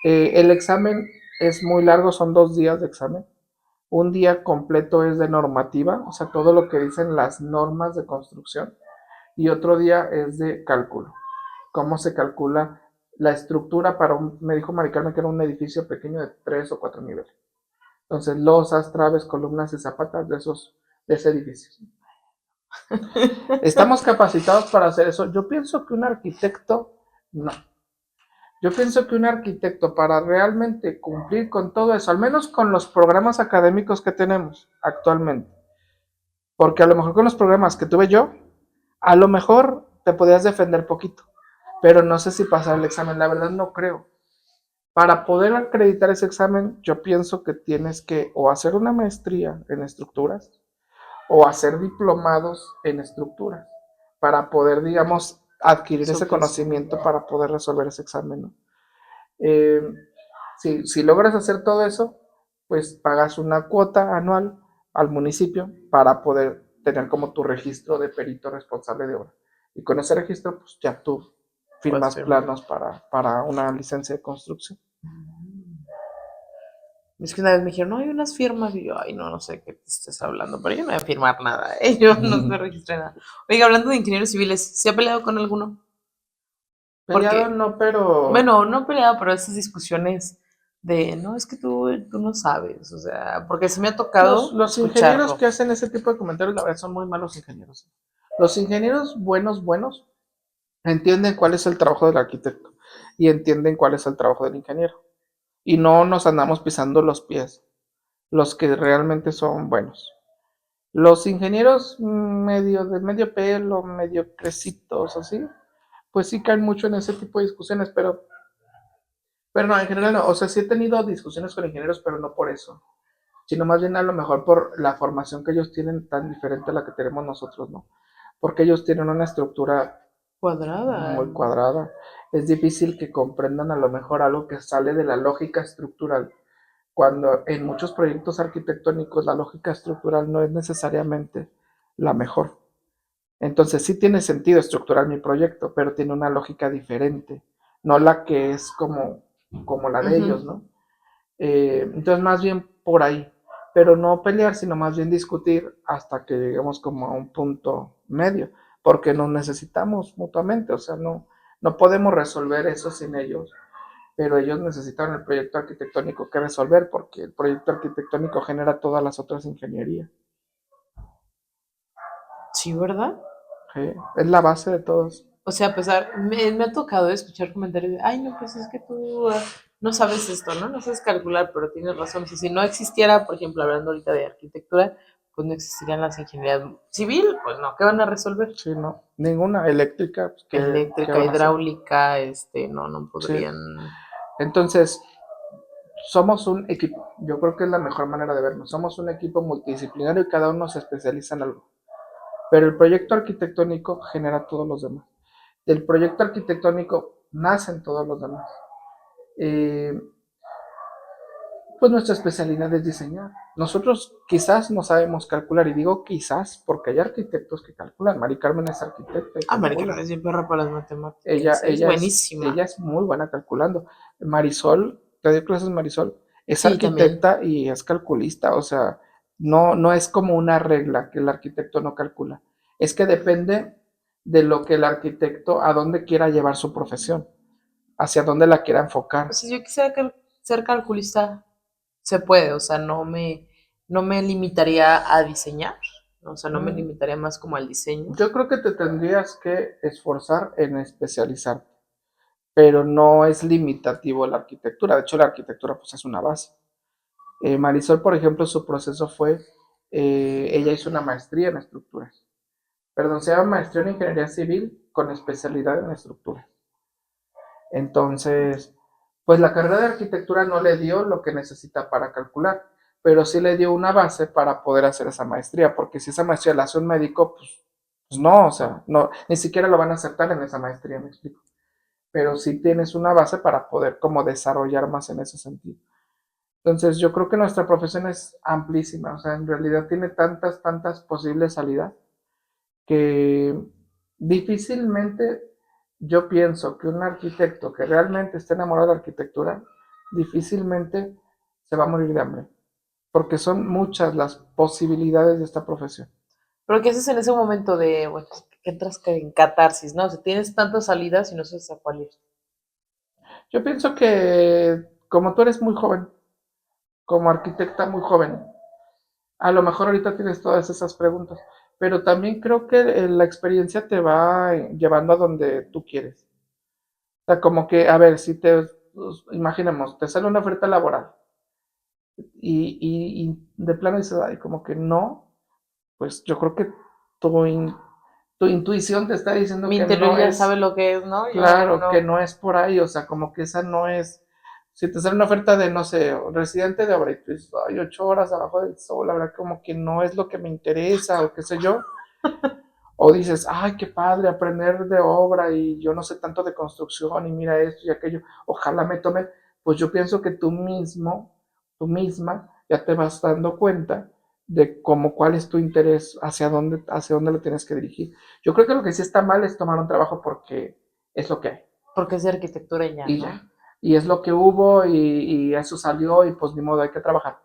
El examen es muy largo, son 2 días de examen. Un día completo es de normativa, o sea, todo lo que dicen las normas de construcción. Y otro día es de cálculo. Cómo se calcula la estructura para me dijo Mari Carmen que era un edificio pequeño de 3 o 4 niveles. Entonces, losas, traves, columnas y zapatas de ese edificio. ¿Estamos capacitados para hacer eso? Yo pienso que un arquitecto, no. Yo pienso que un arquitecto para realmente cumplir con todo eso, al menos con los programas académicos que tenemos actualmente, porque a lo mejor con los programas que tuve yo, a lo mejor te podías defender poquito, pero no sé si pasar el examen, la verdad no creo. Para poder acreditar ese examen, yo pienso que tienes que o hacer una maestría en estructuras o hacer diplomados en estructuras para poder, digamos, adquirir ese conocimiento para poder resolver ese examen, ¿no? Si logras hacer todo eso, pues pagas una cuota anual al municipio para poder tener como tu registro de perito responsable de obra. Y con ese registro, pues ya tú firmas planos para una licencia de construcción. Es que una vez me dijeron, no, hay unas firmas, y yo, ay, no sé qué te estés hablando, pero yo no voy a firmar nada, yo no me registré nada. Oiga, hablando de ingenieros civiles, ¿se ha peleado con alguno? Peleado no, pero... Bueno, no peleado, pero esas discusiones de, no, es que tú no sabes, o sea, porque se me ha tocado Los ingenieros que hacen ese tipo de comentarios, la verdad, son muy malos ingenieros. Los ingenieros buenos, entienden cuál es el trabajo del arquitecto y entienden cuál es el trabajo del ingeniero. Y no nos andamos pisando los pies, los que realmente son buenos. Los ingenieros medio de medio pelo, medio crecitos, así, pues sí caen mucho en ese tipo de discusiones, pero no, en general no. O sea, sí he tenido discusiones con ingenieros, pero no por eso, sino más bien a lo mejor por la formación que ellos tienen tan diferente a la que tenemos nosotros, ¿no? Porque ellos tienen una estructura Cuadrada. muy cuadrada. Es difícil que comprendan a lo mejor algo que sale de la lógica estructural, cuando en muchos proyectos arquitectónicos la lógica estructural no es necesariamente la mejor. Entonces sí tiene sentido estructurar mi proyecto, pero tiene una lógica diferente, no la que es como la de ellos, ¿no? Entonces más bien por ahí, pero no pelear, sino más bien discutir hasta que lleguemos como a un punto medio, porque nos necesitamos mutuamente, o sea, no podemos resolver eso sin ellos, pero ellos necesitan el proyecto arquitectónico que resolver, porque el proyecto arquitectónico genera todas las otras ingenierías. Sí, ¿verdad? ¿Sí? Es la base de todos. O sea, a pesar, me ha tocado escuchar comentarios de, ay, no, pues es que tú no sabes esto, ¿no? No sabes calcular, pero tienes razón. O sea, si no existiera, por ejemplo, hablando ahorita de arquitectura, pues no existirían las ingenierías civil, pues no, ¿qué van a resolver? Sí, no, ninguna eléctrica, pues, ¿qué Eléctrica, van a hacer? hidráulica, no Sí. podrían. Entonces, somos un equipo. Yo creo que es la mejor manera de vernos. Somos un equipo multidisciplinario y cada uno se especializa en algo. Pero el proyecto arquitectónico genera todos los demás. Del proyecto arquitectónico nacen todos los demás. Eh, pues nuestra especialidad es diseñar. Nosotros quizás no sabemos calcular, y digo quizás porque hay arquitectos que calculan. Mari Carmen es arquitecta y Ah, Maricarmen calcula. es bien perra para las Ella, matemáticas, es ella, es, buenísima. ella es muy buena calculando. Marisol, te dio clases Marisol, es Sí, también. arquitecta y es calculista, o sea, no es como una regla que el arquitecto no calcula. Es que depende de lo que el arquitecto, a dónde quiera llevar su profesión, hacia dónde la quiera enfocar. Pues si yo quisiera ser calculista, se puede, o sea, no me limitaría a diseñar, o sea, no me Mm, limitaría más como al diseño. Yo creo que te tendrías que esforzar en especializarte, pero no es limitativo la arquitectura. De hecho, la arquitectura pues es una base. Marisol, por ejemplo, su proceso fue, ella hizo una maestría en estructuras. Perdón, se llama maestría en ingeniería civil con especialidad en estructuras. Entonces, pues la carrera de arquitectura no le dio lo que necesita para calcular, pero sí le dio una base para poder hacer esa maestría, porque si esa maestría la hace un médico, pues no, o sea, no, ni siquiera lo van a aceptar en esa maestría, me explico. Pero sí tienes una base para poder como desarrollar más en ese sentido. Entonces, yo creo que nuestra profesión es amplísima, o sea, en realidad tiene tantas posibles salidas que difícilmente yo pienso que un arquitecto que realmente esté enamorado de la arquitectura, difícilmente se va a morir de hambre, porque son muchas las posibilidades de esta profesión. Pero ¿qué haces en ese momento de, bueno, que entras en catarsis, ¿no? O sea, tienes tantas salidas y no sabes a cuál ir. Yo pienso que como tú eres muy joven, como arquitecta muy joven, a lo mejor ahorita tienes todas esas preguntas, pero también creo que la experiencia te va llevando a donde tú quieres. O sea, como que, a ver, si te, pues, imaginemos, te sale una oferta laboral y de plano dices, ay, como que no, pues yo creo que tu, in- tu intuición te está diciendo Mi que interior no ya sabe es, lo que es, ¿no? Yo claro, que no. no es por ahí, o sea, como que esa no es, si te sale una oferta de, no sé, residente de obra y tú dices, ay, 8 horas abajo del sol, la verdad, como que no es lo que me interesa, o qué sé yo, o dices, ay, qué padre aprender de obra y yo no sé tanto de construcción y mira esto y aquello, ojalá me tome, pues yo pienso que tú mismo, tú misma, ya te vas dando cuenta de cómo cuál es tu interés, hacia dónde lo tienes que dirigir. Yo creo que lo que sí está mal es tomar un trabajo porque es lo que hay Porque es de arquitectura y ya, y ¿no? ya. Y es lo que hubo y eso salió y pues ni modo, hay que trabajar.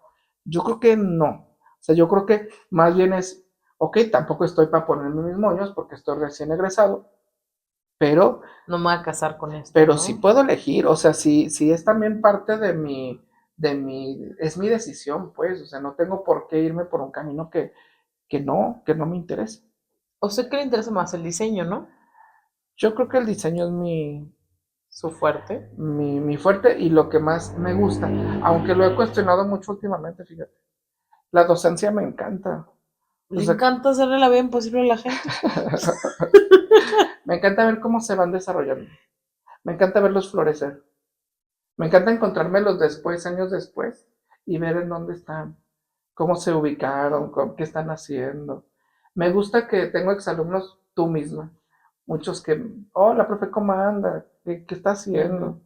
Yo creo que no. O sea, yo creo que más bien es, ok, tampoco estoy para ponerme mis moños porque estoy recién egresado, pero, No me voy a casar con esto, pero sí ¿no? puedo elegir, o sea, sí es también parte es mi decisión, pues, o sea, no tengo por qué irme por un camino que no me interesa. O sea, que le interesa más el diseño, ¿no? Yo creo que el diseño es mi, Su fuerte. mi fuerte y lo que más me gusta, aunque lo he cuestionado mucho últimamente, fíjate. La docencia me encanta. O Le sea, encanta hacerle la vida imposible a la gente. me encanta ver cómo se van desarrollando. Me encanta verlos florecer. Me encanta encontrármelos después, años después, y ver en dónde están, cómo se ubicaron, qué están haciendo. Me gusta que tengo exalumnos tú misma. Muchos que, hola, profe, ¿cómo anda? ¿Qué está haciendo?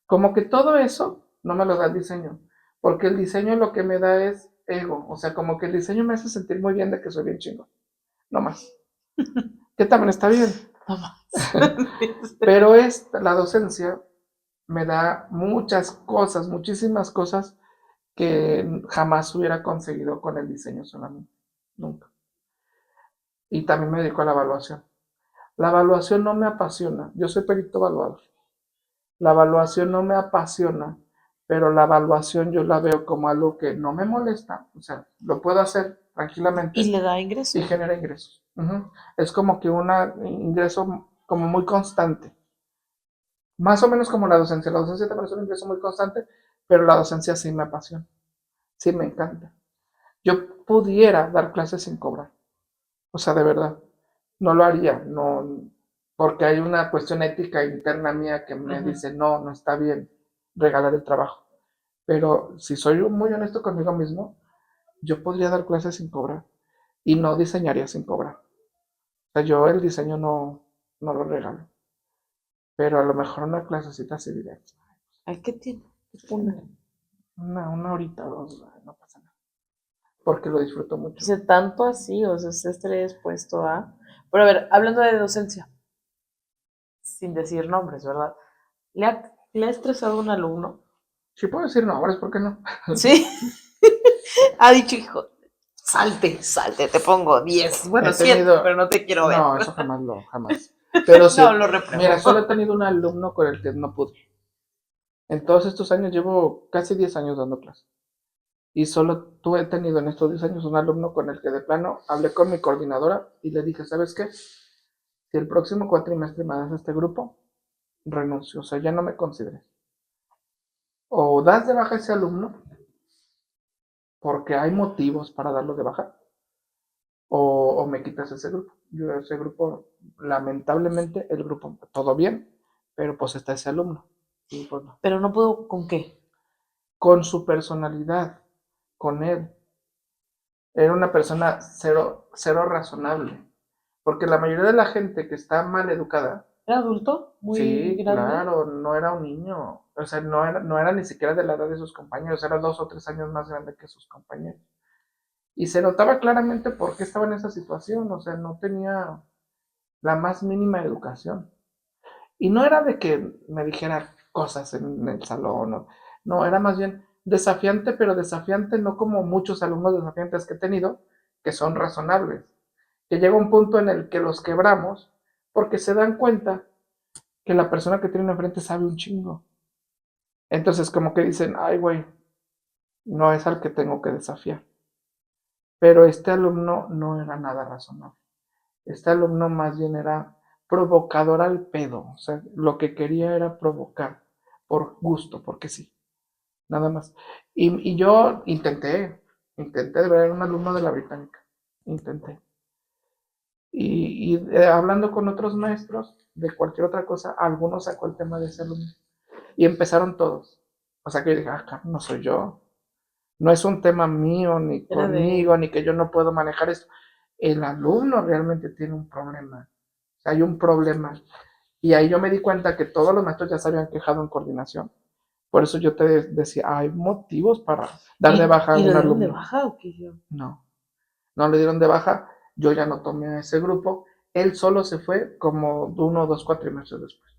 Como que todo eso no me lo da el diseño, porque el diseño lo que me da es ego, o sea, como que el diseño me hace sentir muy bien de que soy bien chingo, no más, que también está bien, No más. pero la docencia me da muchas cosas, muchísimas cosas que jamás hubiera conseguido con el diseño solamente, nunca. Y también me dedico a la evaluación. La evaluación no me apasiona, yo soy perito evaluador. La evaluación no me apasiona, pero la evaluación yo la veo como algo que no me molesta, o sea, lo puedo hacer tranquilamente Y le da y ingreso. genera ingresos. Es como que un ingreso como muy constante, más o menos como la docencia. La docencia también es un ingreso muy constante, pero la docencia sí me apasiona, sí me encanta. Yo pudiera dar clases sin cobrar, o sea, de verdad, no lo haría, no, porque hay una cuestión ética interna mía que me dice, no, no está bien regalar el trabajo. Pero si soy muy honesto conmigo mismo, yo podría dar clases sin cobrar y no diseñaría sin cobrar. O sea, yo el diseño no lo regalo, pero a lo mejor una clasecita sí diría, ¿Ay, qué tiene? una, una horita o dos, no pasa nada, porque lo disfruto mucho. Dice tanto así, o sea, usted estaría dispuesto a. Pero a ver, hablando de docencia, sin decir nombres, ¿verdad? ¿Le ha estresado un alumno? Si puedo decir nombres, ¿por qué no? Sí. Ha dicho, hijo, salte, salte, te pongo 10. Bueno, He 7, tenido, pero no te quiero ver. no, eso jamás jamás. Pero sí, No, lo mira, repruebo. solo he tenido un alumno con el que no pude. En todos estos años llevo casi 10 años dando clases. Y solo tú he tenido en estos 10 años un alumno con el que de plano hablé con mi coordinadora y le dije, ¿sabes qué? Si el próximo cuatrimestre me das este grupo, renuncio, o sea, ya no me consideres. O das de baja a ese alumno, porque hay motivos para darlo de baja, o me quitas ese grupo. Yo ese grupo, lamentablemente, el grupo, todo bien, pero pues está ese alumno. Y pues no. Pero no puedo, ¿con qué? Con su personalidad, con él. Era una persona cero, cero razonable. Porque la mayoría de la gente que está mal educada, ¿Era adulto? ¿Muy sí, grande? claro, no era un niño. O sea, no era ni siquiera de la edad de sus compañeros, era 2 o 3 años más grande que sus compañeros. Y se notaba claramente por qué estaba en esa situación, o sea, no tenía la más mínima educación. Y no era de que me dijera cosas en el salón, no, era más bien desafiante, pero desafiante no como muchos alumnos desafiantes que he tenido, que son razonables, que llega un punto en el que los quebramos porque se dan cuenta que la persona que tienen enfrente sabe un chingo. Entonces como que dicen, ay güey, no es al que tengo que desafiar. Pero este alumno no era nada razonable. Este alumno más bien era provocador al pedo. O sea, lo que quería era provocar por gusto, porque sí, nada más. Y yo intenté de ver un alumno de la británica. Intenté. Y hablando con otros maestros de cualquier otra cosa, algunos sacó el tema de ese alumno. Y empezaron todos. O sea que yo dije, ah, no soy yo. No es un tema mío, ni Era conmigo, de. ni que yo no puedo manejar esto. El alumno realmente tiene un problema. O sea, hay un problema. Y ahí yo me di cuenta que todos los maestros ya se habían quejado en coordinación. Por eso yo te decía, hay motivos para dar de baja a ¿Y lo un dieron de alumno. baja o qué yo? No, no le dieron de baja. Yo ya no tomé a ese grupo. Él solo se fue como 1 o 2 cuatrimestres después.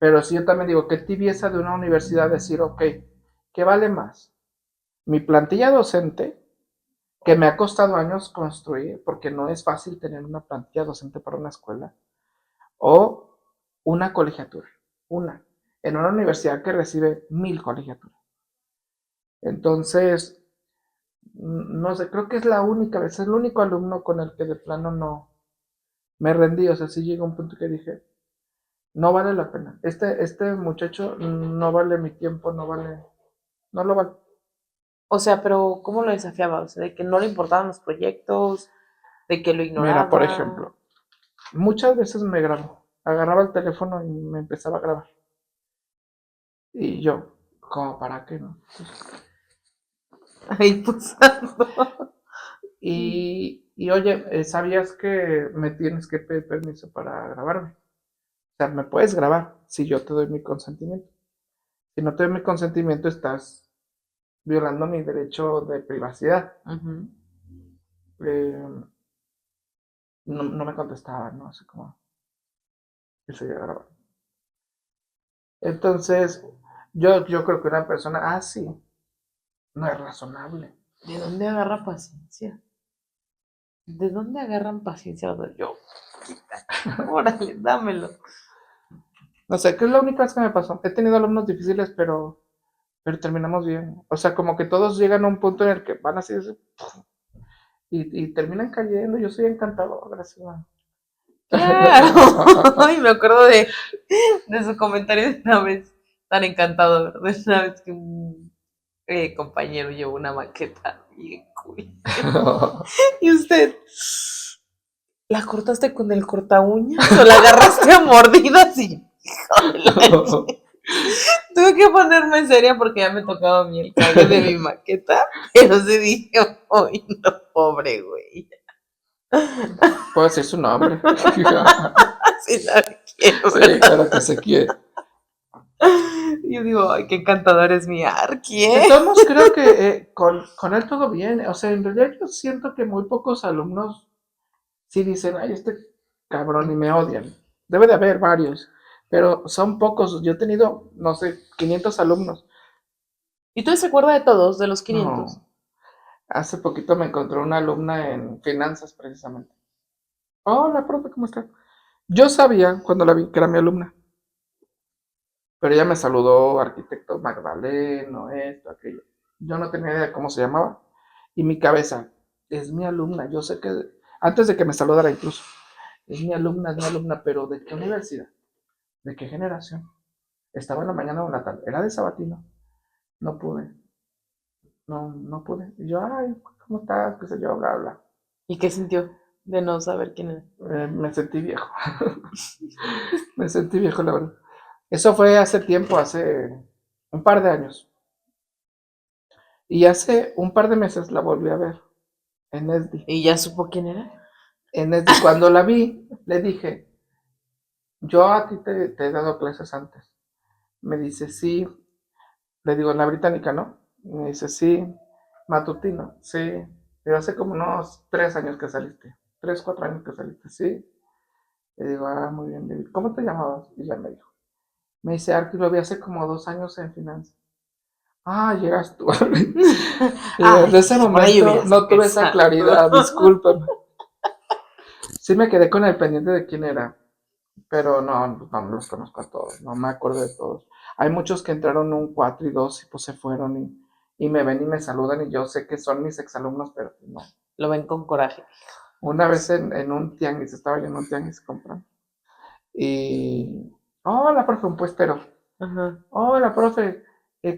Pero sí, yo también digo, qué tibieza de una universidad decir, ok, ¿qué vale más? Mi plantilla docente, que me ha costado años construir, porque no es fácil tener una plantilla docente para una escuela, o una colegiatura, en una universidad que recibe 1000 colegiaturas. Entonces, no sé, creo que es la única vez, es el único alumno con el que de plano me rendí, o sea, sí llegó un punto que dije, no vale la pena. Este muchacho no vale mi tiempo, no lo vale. O sea, pero ¿cómo lo desafiaba? O sea, de que no le importaban los proyectos, de que lo Mira, por ignoraba. ejemplo, muchas veces me grabo, agarraba el teléfono y me empezaba a grabar. Y yo, ¿como para qué no? Ahí pues. Y oye, ¿sabías que me tienes que pedir permiso para grabarme? O sea, me puedes grabar si yo te doy mi consentimiento. Si no te doy mi consentimiento, estás violando mi derecho de privacidad. Ujú. Eh, no me contestaba, ¿no? Así como que se iba a grabar. Entonces, yo creo que una persona así no es razonable. ¿De dónde agarra paciencia? ¿De dónde agarran paciencia? O sea, yo, órale, dámelo. No sé, ¿qué es la única vez que me pasó? He tenido alumnos difíciles, pero terminamos bien. O sea, como que todos llegan a un punto en el que van así y terminan cayendo. Yo soy encantado, gracias. Claro. Ay, me acuerdo de su comentario de una vez tan encantado, ¿verdad? De una vez que un compañero llevó una maqueta bien cool. Y usted, ¿la cortaste con el corta uñas o la agarraste a mordidas? Y hijo de la tuve que ponerme seria porque ya me tocaba a mí el cable de mi maqueta, pero sí dije, ¡ay, no, pobre güey! Puedo decir su nombre. Así la quiero, Sí, ¿verdad? claro que se quiere. Y yo digo, ¡ay, qué encantador es mi Arqui, De eh! todos modos, creo que con él todo bien. O sea, en realidad yo siento que muy pocos alumnos sí dicen, ay, este cabrón y me odian. Debe de haber varios, pero son pocos. Yo he tenido, no sé, 500 alumnos. ¿Y tú se acuerdas de todos, de los 500? No, hace poquito me encontré una alumna en finanzas precisamente. Hola, profe, ¿cómo está? Yo sabía cuando la vi que era mi alumna, pero ella me saludó, arquitecto Magdaleno, esto, aquello. Yo no tenía idea de cómo se llamaba. Y mi cabeza, es mi alumna, yo sé que, antes de que me saludara incluso, es mi alumna, pero ¿de qué universidad? ¿De qué generación? Estaba en la mañana o en la tarde, era de sabatino. No pude, no pude. Y yo, ay, ¿cómo estás? ¿Qué sé yo? Bla, bla. ¿Y qué sintió de no saber quién era? Me sentí viejo. Me sentí viejo, la verdad. Eso fue hace tiempo, hace un par de años. Y hace un par de meses la volví a ver en ESDI. ¿Y ya supo quién era? En ESDI, cuando la vi, le dije, yo a ti te he dado clases antes. Me dice, sí. Le digo, en la británica, ¿no? Me dice, sí. Matutino, sí. Pero hace como unos 3 años que saliste. 3, 4 años que saliste, sí. Le digo, ah, muy bien, David. ¿Cómo te llamabas? Y ya me dijo. Me dice, Arti, lo vi hace como 2 años en finanzas. Ah, llegas tú. Y desde Ay, ese por ahí momento hubieras no tuve esa empezado. claridad, discúlpame. Sí me quedé con el pendiente de quién era, pero no los conozco a todos, no me acuerdo de todos. Hay muchos que entraron un 4 y 2 y pues se fueron y me ven y me saludan y yo sé que son mis exalumnos, pero pues no. Lo ven con coraje. Una vez en un tianguis, estaba yo en un tianguis comprando y... Hola, profe, un puestero. Ajá. Hola, profe,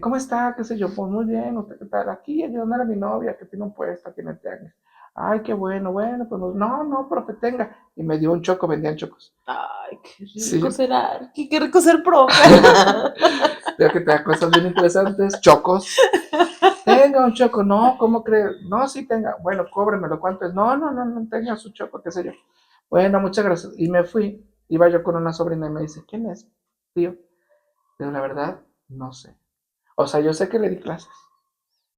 ¿cómo está? ¿Qué sé yo? Pues muy bien, ¿usted qué tal? Aquí ayudando a mi novia que tiene un puesto aquí en el tianguis. Ay, qué bueno, pues no, profe, tenga. Y me dio un choco, vendían chocos. Ay, qué rico Sí, será. Qué rico ser profe. veo que te da cosas bien interesantes. Chocos. Tenga un choco, no, ¿cómo cree? No, sí, tenga. Bueno, cóbremelo, ¿cuánto es? No, tenga su choco, qué sé yo. Bueno, muchas gracias. Y me fui. Iba yo con una sobrina y me dice, ¿quién es? Tío. Pero la verdad, no sé. O sea, yo sé que le di clases,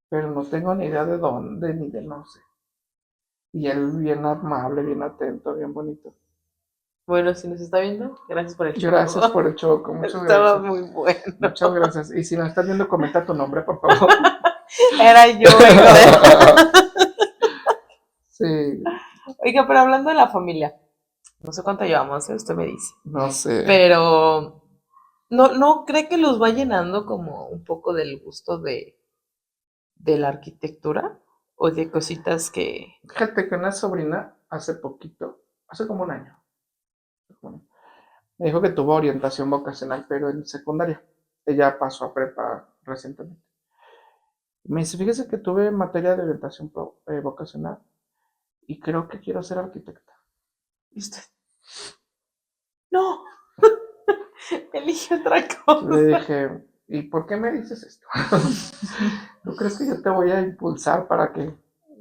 pero no tengo ni idea de dónde ni de no sé. Y él bien amable, bien atento, bien bonito. Bueno, si nos está viendo, gracias por el Gracias por choco. el choco, muchas Estaba gracias. muy bueno. Muchas gracias. Y si nos estás viendo, comenta tu nombre, por favor. Era yo, hijo de... Sí, Oiga, pero hablando de la familia, no sé cuánto llevamos, usted me dice. no sé. Pero, ¿no cree que los va llenando como un poco del gusto de la arquitectura? ¿O de cositas que... Fíjate que una sobrina hace poquito, hace como un año, Bueno, me dijo que tuvo orientación vocacional, pero en secundaria. Ella pasó a prepa recientemente. Me dice, fíjese que tuve materia de orientación vocacional y creo que quiero ser arquitecta. ¿Y usted? No, elige otra cosa. Le dije, ¿y por qué me dices esto? ¿Tú crees que yo te voy a impulsar para que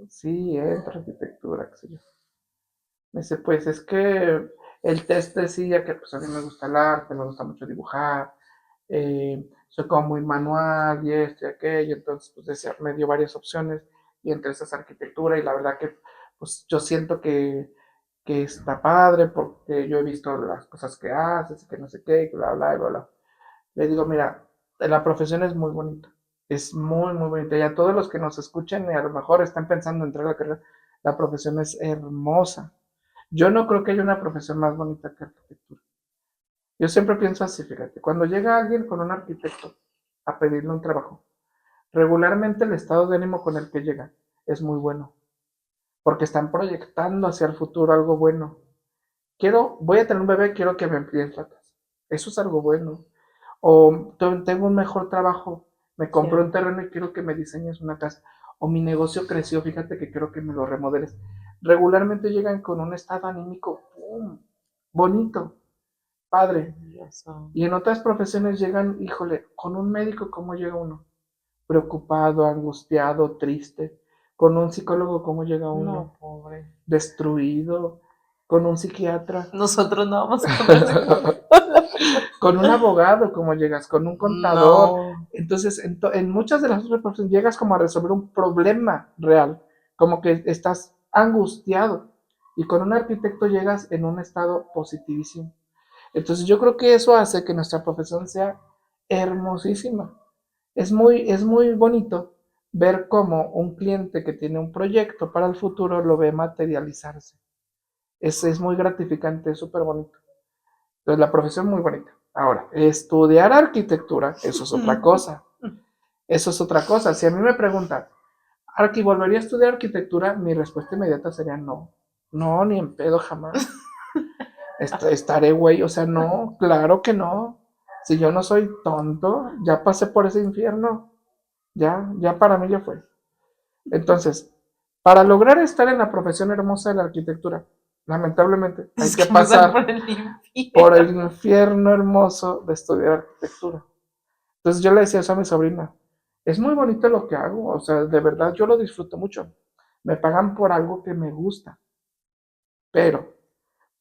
sí entre arquitectura, qué sé yo? Me dice, pues es que el test decía que pues a mí me gusta el arte, me gusta mucho dibujar, soy como muy manual y esto y aquello, entonces pues decía, me dio varias opciones y entre esas arquitectura y la verdad que pues yo siento que está padre porque yo he visto las cosas que haces y que no sé qué, y bla, bla, bla, bla. Le digo, mira, la profesión es muy bonita, es muy, muy bonita y a todos los que nos escuchen y a lo mejor están pensando en entrar a la carrera, la profesión es hermosa. Yo no creo que haya una profesión más bonita que arquitectura. Yo siempre pienso así, fíjate, cuando llega alguien con un arquitecto a pedirle un trabajo, regularmente el estado de ánimo con el que llega es muy bueno, porque están proyectando hacia el futuro algo bueno. Voy a tener un bebé, quiero que me emplees la casa. Eso es algo bueno. O tengo un mejor trabajo, me compré un terreno y quiero que me diseñes una casa. O mi negocio creció, fíjate que quiero que me lo remodeles. Regularmente llegan con un estado anímico ¡pum! Bonito, padre. Y en otras profesiones llegan, híjole, con un médico, ¿cómo llega uno? Preocupado, angustiado, triste. Con un psicólogo, ¿cómo llega uno? No, pobre. Destruido. Con un psiquiatra. Nosotros no vamos con Con un abogado, ¿cómo llegas? Con un contador. No. Entonces, en muchas de las otras profesiones llegas como a resolver un problema real, como que estás angustiado. Y con un arquitecto llegas en un estado positivísimo. Entonces yo creo que eso hace que nuestra profesión sea hermosísima. Es muy bonito ver cómo un cliente que tiene un proyecto para el futuro lo ve materializarse. Es muy gratificante, es súper bonito. Entonces la profesión es muy bonita. Ahora, estudiar arquitectura, eso es otra cosa. Eso es otra cosa. Si a mí me preguntan, Arqui, ¿volvería a estudiar arquitectura? Mi respuesta inmediata sería no. No, ni en pedo jamás. Estaré güey, o sea, no, claro que no. Si yo no soy tonto, ya pasé por ese infierno. Ya para mí ya fue. Entonces, para lograr estar en la profesión hermosa de la arquitectura, lamentablemente hay que pasar por el infierno hermoso de estudiar arquitectura. Entonces yo le decía eso a mi sobrina, es muy bonito lo que hago, o sea, de verdad yo lo disfruto mucho. Me pagan por algo que me gusta, pero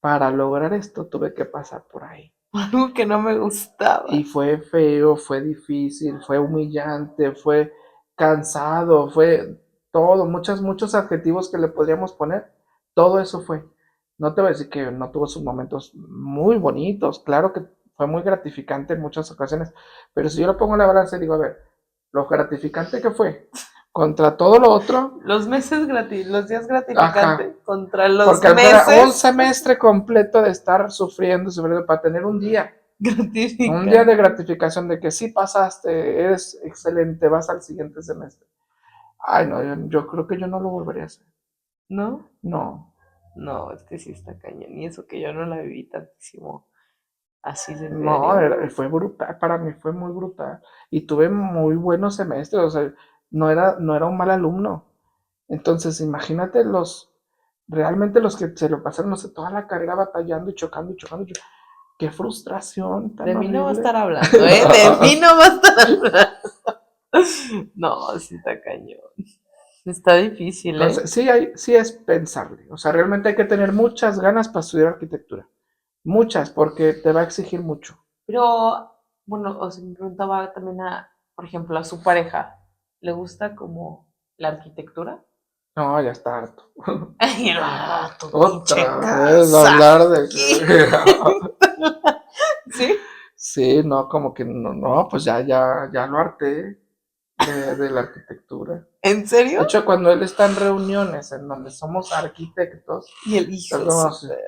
para lograr esto tuve que pasar por ahí. Algo que no me gustaba. Y fue feo, fue difícil, fue humillante, fue cansado, fue todo, muchos adjetivos que le podríamos poner. Todo eso fue. No te voy a decir que no tuvo sus momentos muy bonitos, claro que fue muy gratificante en muchas ocasiones, pero si yo lo pongo en la balanza y digo, a ver, lo gratificante que fue contra todo lo otro. Los meses gratis, los días gratificantes Ajá, contra los porque meses. era un semestre completo de estar sufriendo para tener un día. Un día de gratificación de que sí pasaste, eres excelente, vas al siguiente semestre. Ay, no, yo creo que yo no lo volvería a hacer. ¿No? No. No, es que sí está cañón. Y eso que yo no la viví tantísimo así de No, serio. fue brutal, para mí fue muy brutal. Y tuve muy buenos semestres, o sea, no era un mal alumno. Entonces, imagínate realmente los que se lo pasaron, no sé, toda la carrera batallando y chocando y chocando. Qué frustración tan De mí no va a horrible. estar hablando, ¿eh? De mí no va a estar hablando. No, sí está cañón. Está difícil, ¿eh? Entonces, sí es pensable. O sea, realmente hay que tener muchas ganas para estudiar arquitectura. Muchas, porque te va a exigir mucho. Pero, bueno, o sea, me preguntaba también por ejemplo, a su pareja, ¿le gusta como la arquitectura? No, ya está harto. Ay, no, tu pinche Otra vez casa. hablar de... ¿Sí? Sí, no, como que no, pues ya lo harté de la arquitectura. ¿En De serio? hecho, cuando él está en reuniones en donde somos arquitectos, Y el hijo es de como su así, perra.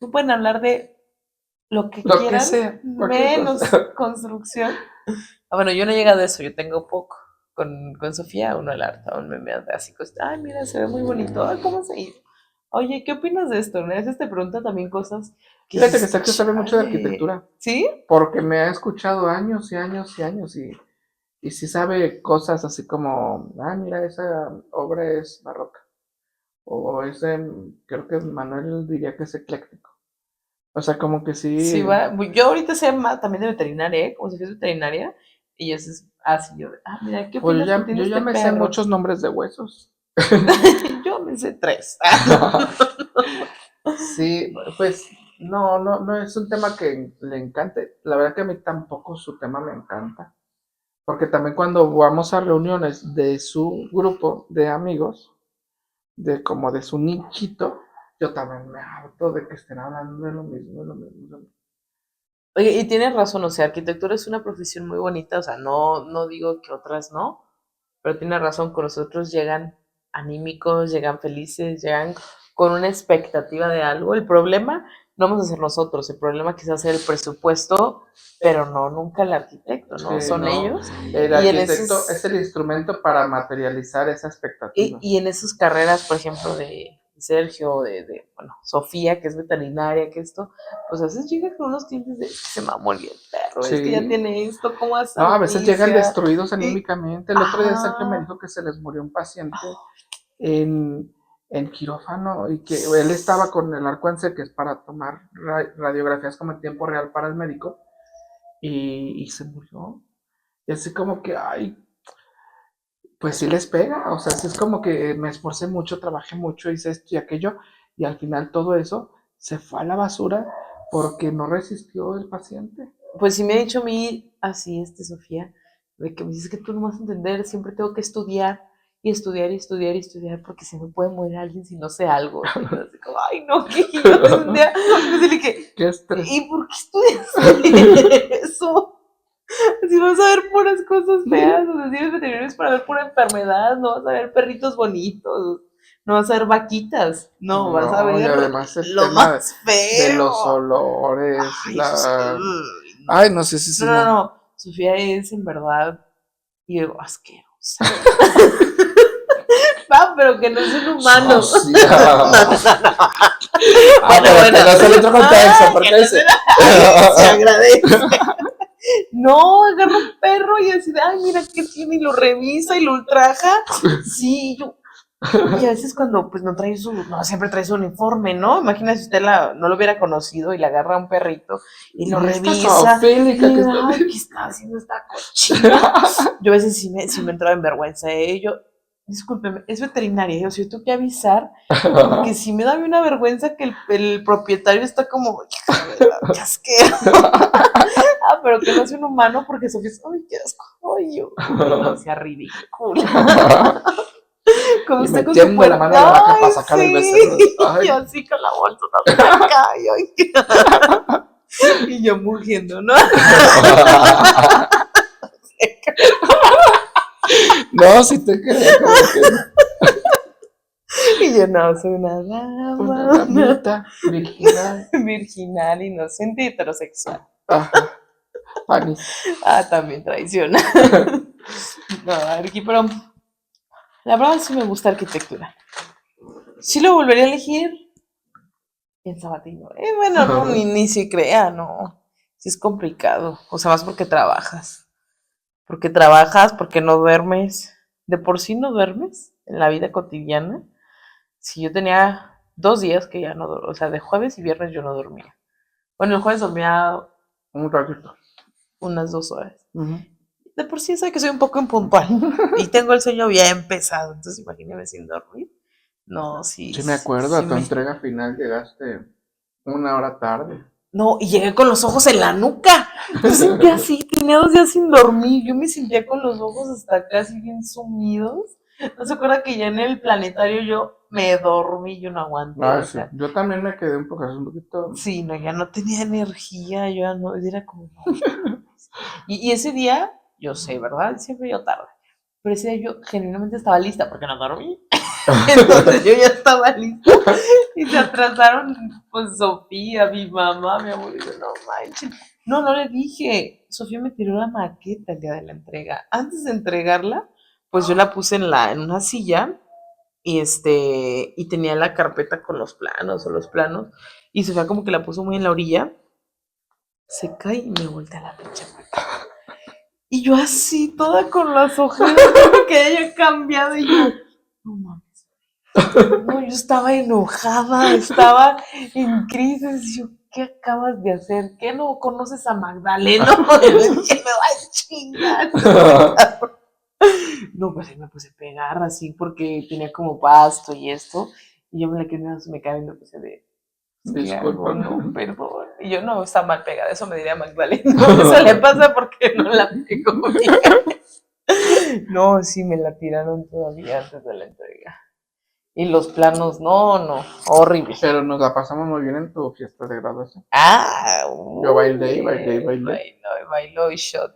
No pueden hablar de lo que lo que quieran, sea, cualquier menos cosa. construcción. Ah, bueno, yo no he llegado a eso, yo tengo poco. Con Sofía, uno el arte, un meme anda así, ay, mira, se ve muy bonito. Ay, ¿cómo se hizo? Oye, ¿qué opinas de esto? ¿No? A veces te pregunta también cosas que Fíjate que dices, Sergio sabe mucho de chale. arquitectura, ¿Sí? porque me ha escuchado años y años y años y sí sabe cosas así como, mira, esa obra es barroca, o ese, creo que Manuel diría que es ecléctico. O sea, como que Sí, sí, va. Yo ahorita sé más también de veterinaria, ¿eh? Como si fuese veterinaria. Y eso es así, mira, ¿qué pues opinas que yo tiene ya este me sé perro? muchos nombres de huesos. Yo me sé 3. Sí, pues no es un tema que le encante. La verdad que a mí tampoco su tema me encanta. Porque también cuando vamos a reuniones de su grupo de amigos, de como de su nichito, yo también me harto de que estén hablando de lo mismo, de lo mismo, de lo mismo. Oye, y tienes razón, o sea, arquitectura es una profesión muy bonita, o sea, no digo que otras no, pero tienes razón, con nosotros llegan anímicos, llegan felices, llegan con una expectativa de algo. El problema no vamos a ser nosotros, el problema quizás es el presupuesto, pero no, nunca el arquitecto, ¿no? Sí, Son no. ellos. El Y en arquitecto es esos, el instrumento para materializar esa expectativa. y en esas carreras, por ejemplo, de Sergio, bueno, Sofía, que es veterinaria, que esto, pues a veces llega con unos clientes de, "Es que se mamó el perro, es que ya Sí. tiene esto, ¿cómo hace No, a veces llegan inicia?" destruidos Y, anímicamente. El otro día Sergio me ajá, dijo que se les murió un paciente en quirófano y que él estaba con el arcuance que es para tomar radiografías como en tiempo real para el médico y se murió. Y así como que, ay, pues sí les pega, o sea, sí es como que me esforcé mucho, trabajé mucho, hice esto y aquello, y al final todo eso se fue a la basura porque no resistió el paciente. pues sí me ha dicho a mí así, Sofía, de que me dices que tú no vas a entender, siempre tengo que estudiar y estudiar y estudiar y estudiar porque se me puede morir alguien si no sé algo. Y yo así como, ay, no, que yo desde un día me dije, Qué estrés. ¿y por qué estudias eso? Si vas a ver puras cosas feas, o sea, si eres veterinario es para ver pura enfermedad, no vas a ver perritos bonitos, no vas a ver vaquitas, no, vas a No, y ver además el lo tema más de los feo. olores, Ay, eso sí. No. Ay, no sé si No, sí, no, no. no. Sofía es en verdad, y yo, asquerosa. Va, pero que no es un humano. Socia. No, no, no. Bueno, Pero bueno. que no es el otro contexto, Que porque no ese. se agradece. No, agarra un perro y así de, ay, mira qué tiene, y lo revisa y lo ultraja. Sí, yo. Y a veces cuando pues no trae no siempre trae su uniforme, ¿no? Imagínate si usted no lo hubiera conocido y le agarra a un perrito y lo Y esta revisa. zoofílica que Y, está. ay, ¿qué está haciendo esta cochina? Yo a veces sí me entraba en vergüenza, ¿eh? Yo, discúlpeme, es veterinaria, yo sí tengo que avisar, porque si me da una vergüenza que el propietario está como, hija de la casquera. Ah, pero que no sea un humano, porque Sofía es, ay, qué asco, ay, yo, ay, no sea ridícula. Como Y usted con su metiendo la mano puerta, a la vaca ay, para sacar el sí, becerro. y Ay. así con la bolsa acá, y yo mugiendo, ¿no? No, si te creo, como que no. Y yo no, soy una Una dama, damita virginal. virginal, inocente y heterosexual. Ajá, panista. Ah, también traiciona. No, Arqui, pero la verdad sí me gusta arquitectura. Sí lo volvería a elegir en Sabatino. Bueno, no, ni se crea, no. Sí es complicado. O sea, más porque trabajas. Porque trabajas, porque no duermes. De por sí no duermes en la vida cotidiana. Si yo tenía 2 días que ya no dormía, o sea, de jueves y viernes yo no dormía. Bueno, el jueves dormía Un ratito. unas 2 horas. Ujú. De por sí sé que soy un poco impuntual y tengo el sueño bien pesado, entonces imagíname sin dormir. No, Sí, me acuerdo, sí a tu me... entrega final llegaste 1 hora tarde. No, y llegué con los ojos en la nuca. Yo sentía así, tenía 2 días sin dormir. Yo me sentía con los ojos hasta casi bien sumidos. ¿No se acuerda que ya en el planetario yo me dormí, yo no aguanté? Ah, O sí. sea, Yo también me quedé un poquito. sí, no, ya no tenía energía, yo ya no, era como, no. Y ese día, yo sé, ¿verdad? Siempre yo tarde. Pero ese día yo genuinamente estaba lista porque no dormí. Entonces yo ya estaba lista y se atrasaron, pues Sofía, mi mamá, mi abuelo, y yo, no manches. No, no le dije. Sofía me tiró la maqueta el día de la entrega. Antes de entregarla, pues yo la puse en una silla y tenía la carpeta con los planos, y Sofía como que la puso muy en la orilla, se cae y me voltea la pinche Magda. Y yo así, toda con las ojeras, que haya cambiado, y yo, no mames. No, yo estaba enojada, estaba en crisis. Yo, ¿qué acabas de hacer? ¿Qué no conoces a Magdaleno? Que me va a chingar. No, pues ahí me puse a pegar así porque tenía como pasto y esto. Y yo me la quedé, me quedé viendo, pues de, ¿qué hago? Disculpa. No, perdón. Y yo, no, está mal pegada, eso me diría Magdalena. Eso le pasa porque no la pegó bien. No, sí, me la tiraron todavía antes de la entrega. Y los planos, no, horrible. Pero nos la pasamos muy bien en tu fiesta de graduación. Yo bailé. bailó y shot.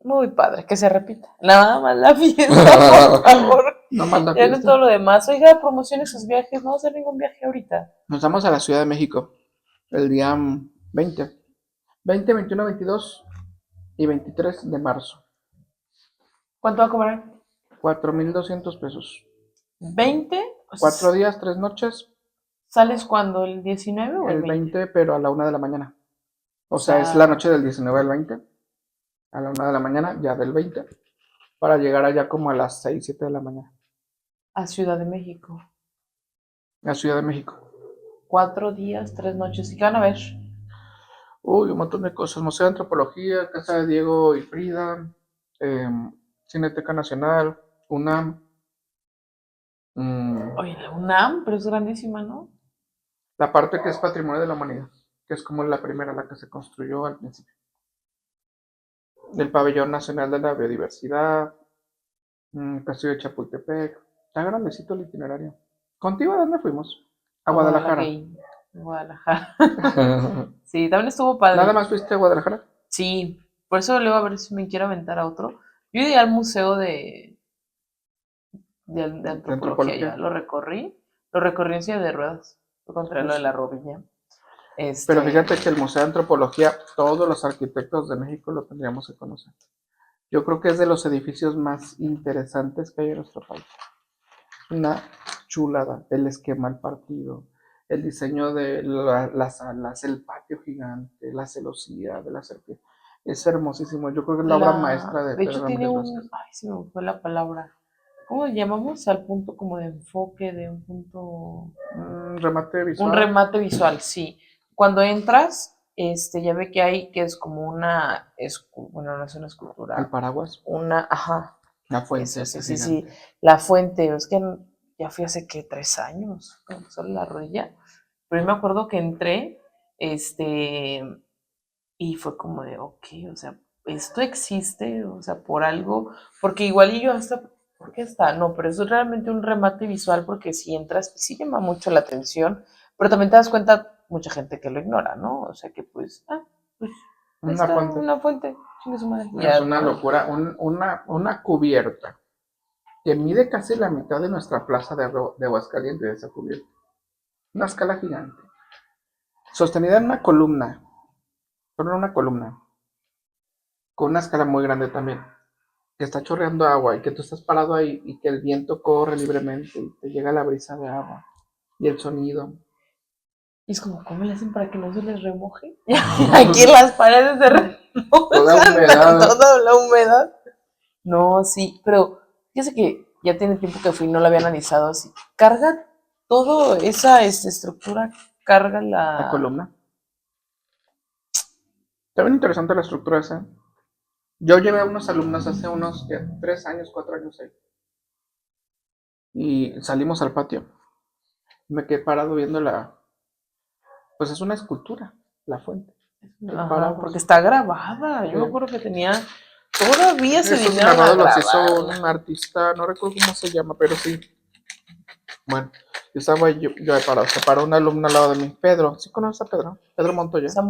Muy padre, que se repita. Nada más la fiesta, por favor. No más la Ya no fiesta. todo lo demás. Oiga, promocione sus viajes. No va a hacer ningún viaje ahorita. Nos vamos a la Ciudad de México el día 20, 21, 22 y 23 de marzo. ¿Cuánto va a cobrar? 4,200 pesos. 20. 4 días, 3 noches. ¿Sales cuando? ¿El 19 o El 20, pero a la 1 de la mañana. O sea, es la noche del 19 al 20. A la 1 de la mañana, ya del 20. Para llegar allá como a las 6, 7 de la mañana. A Ciudad de México. A Ciudad de México. 4 días, 3 noches. ¿Y qué van a ver? Uy, un montón de cosas. Museo de Antropología, Casa de Diego y Frida, Cineteca Nacional, UNAM. Oye, la UNAM, pero es grandísima, ¿no? La parte que es Patrimonio de la Humanidad, que es como la primera, la que se construyó al principio. El Pabellón Nacional de la Biodiversidad, Castillo de Chapultepec. Está grandecito el itinerario. ¿Contigo a dónde fuimos? A Guadalajara. Guadalajara. Sí, también estuvo padre. ¿Nada más fuiste a Guadalajara? Sí, por eso luego a ver si me quiero aventar a otro. Yo iría al museo de antropología, ya lo recorrí en silla de ruedas, fue contra lo de la rodilla. Pero fíjate que el Museo de Antropología, todos los arquitectos de México lo tendríamos que conocer. Yo creo que es de los edificios más interesantes que hay en nuestro país. Una chulada, el esquema, el partido, el diseño de las salas, el patio gigante, la celosía de la serpiente. Es hermosísimo. Yo creo que es la obra maestra de De hecho, Pedro tiene Ramírez Vázquez. ay, se me fue la palabra. ¿Cómo le llamamos al punto como de enfoque, de un punto? Remate visual. Un remate visual, sí. Cuando entras, ya ve que hay, que es como una, bueno, no es una escultura. El paraguas. Ajá. La fuente. Sí. La fuente, es que ya fui hace que 3 años, solo la rodilla. Pero yo me acuerdo que entré, y fue como de, ok, o sea, esto existe, o sea, por algo, porque igual y yo hasta, ¿por qué está? No, pero eso es realmente un remate visual porque si entras, sí llama mucho la atención, pero también te das cuenta, mucha gente que lo ignora, ¿no? O sea, que pues, pues, una fuente, chingue su madre. Es una locura, una cubierta que mide casi la mitad de nuestra plaza de Aguascalientes, esa cubierta. Una escala gigante. Sostenida en una columna, solo una columna, con una escala muy grande también, que está chorreando agua y que tú estás parado ahí y que el viento corre libremente y te llega la brisa de agua y el sonido. Y es como, ¿cómo le hacen para que no se les remoje? Aquí en las paredes se remojan. Toda la humedad. No, sí, pero fíjese que ya tiene tiempo que fui, no lo había analizado así. Carga todo esa estructura, carga la columna. Está bien interesante la estructura esa. Yo llevé a unos alumnos hace unos 3 años, 4 años ahí. Y salimos al patio. Me quedé parado viendo pues es una escultura, la fuente. Ajá, porque está grabada. Yo me acuerdo que tenía, todavía se esos vinieron a grabados los grabar. hizo un artista, no recuerdo cómo se llama, pero sí. Bueno, yo estaba yo parado, se paró un alumno al lado de mí, Pedro. ¿Sí conoces a Pedro? Pedro Montoya. Se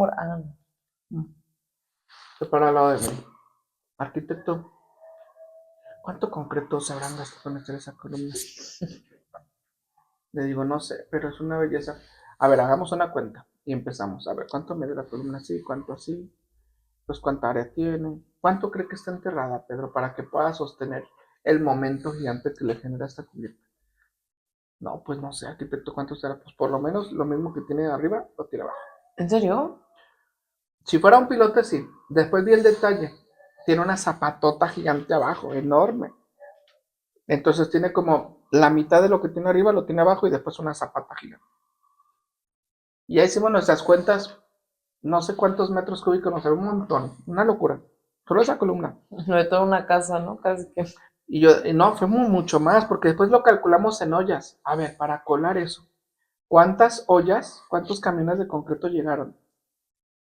paró al lado de mí. Arquitecto, ¿cuánto concreto se habrán gastado en hacer esa columna? Le digo, no sé, pero es una belleza. A ver, hagamos una cuenta y empezamos. A ver, ¿cuánto mide la columna así? ¿Cuánto así? Pues, ¿cuánta área tiene? ¿Cuánto cree que está enterrada, Pedro, para que pueda sostener el momento gigante que le genera esta cubierta. No, pues no sé, arquitecto, ¿cuánto será? Pues por lo menos lo mismo que tiene arriba, lo tiene abajo. ¿En serio? Si fuera un pilote, sí. Después vi el detalle. Tiene una zapatota gigante abajo, enorme. Entonces tiene como la mitad de lo que tiene arriba lo tiene abajo y después una zapata gigante. Y ahí hicimos nuestras cuentas, no sé cuántos metros cúbicos, no sé, un montón, una locura. Solo esa columna. Lo de toda una casa, ¿no? Casi que. Y yo, no, fue mucho más, porque después lo calculamos en ollas. A ver, para colar eso, ¿cuántas ollas, cuántos camiones de concreto llegaron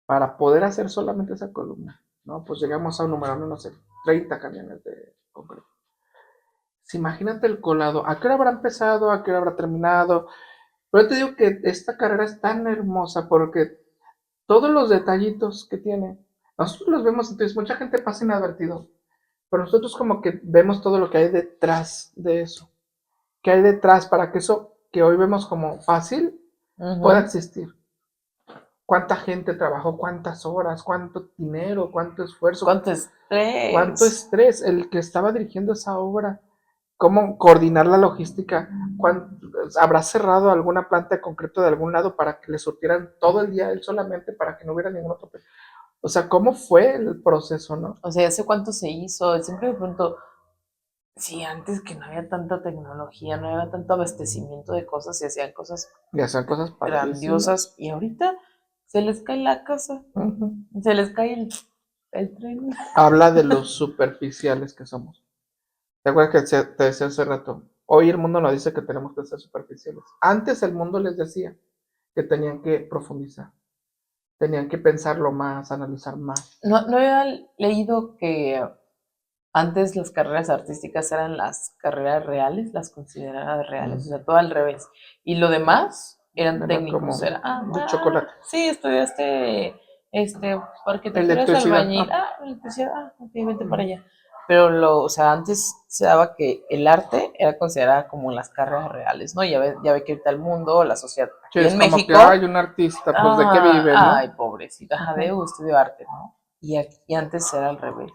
para poder hacer solamente esa columna? No, pues llegamos a un número, no sé, 30 camiones de concreto. Si imagínate el colado, ¿a qué hora habrá empezado? ¿A qué hora habrá terminado? Pero yo te digo que esta carrera es tan hermosa porque todos los detallitos que tiene, nosotros los vemos, entonces mucha gente pasa inadvertido, pero nosotros como que vemos todo lo que hay detrás de eso, que hay detrás para que eso que hoy vemos como fácil pueda existir. ¿Cuánta gente trabajó? ¿Cuántas horas? ¿Cuánto dinero? ¿Cuánto esfuerzo? ¿Cuánto estrés? ¿Cuánto estrés? El que estaba dirigiendo esa obra, cómo coordinar la logística, habrá cerrado alguna planta de concreto de algún lado para que le surtieran todo el día él solamente para que no hubiera ningún otro. O sea, ¿cómo fue el proceso, no? O sea, ¿hace cuánto se hizo? Siempre me pregunto, sí, antes que no había tanta tecnología, no había tanto abastecimiento de cosas, se hacían cosas Y hacer cosas grandiosas y ahorita se les cae la casa, se les cae el tren. Habla de los superficiales que somos. ¿Te acuerdas que te decía hace rato? Hoy el mundo nos dice que tenemos que ser superficiales. Antes el mundo les decía que tenían que profundizar, tenían que pensarlo más, analizar más. No había leído que antes las carreras artísticas eran las carreras reales, las consideradas reales, o sea, todo al revés. Y lo demás eran técnicos. Era, de chocolate. Sí, estudiaste arquitectura, es albañil. Electricidad, ok, vente para allá. Pero o sea, antes se daba que el arte era considerada como las carreras reales, ¿no? Ya ve que ahorita el mundo, la sociedad, Sí, aquí es en como México. que hay un artista, pues de qué vive, ¿no? Ay, pobrecita, estudió arte, ¿no? Y antes era al revés.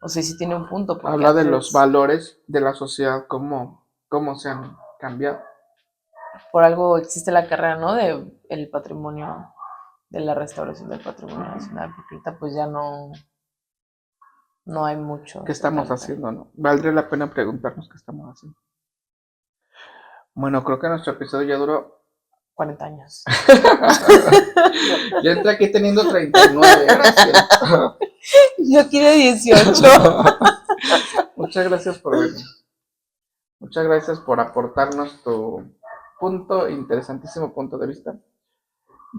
O sea, sí tiene un punto. Habla de los valores de la sociedad, cómo se han cambiado. Por algo existe la carrera, ¿no? De el patrimonio, de la restauración del patrimonio nacional, porque ahorita pues ya no hay mucho. ¿Qué estamos haciendo, no? Valdría la pena preguntarnos qué estamos haciendo. Bueno, creo que nuestro episodio ya duró 40 años. Yo entré aquí teniendo 39, gracias. Yo aquí de 18. Muchas gracias por venir. Muchas gracias por aportarnos tu interesantísimo punto de vista,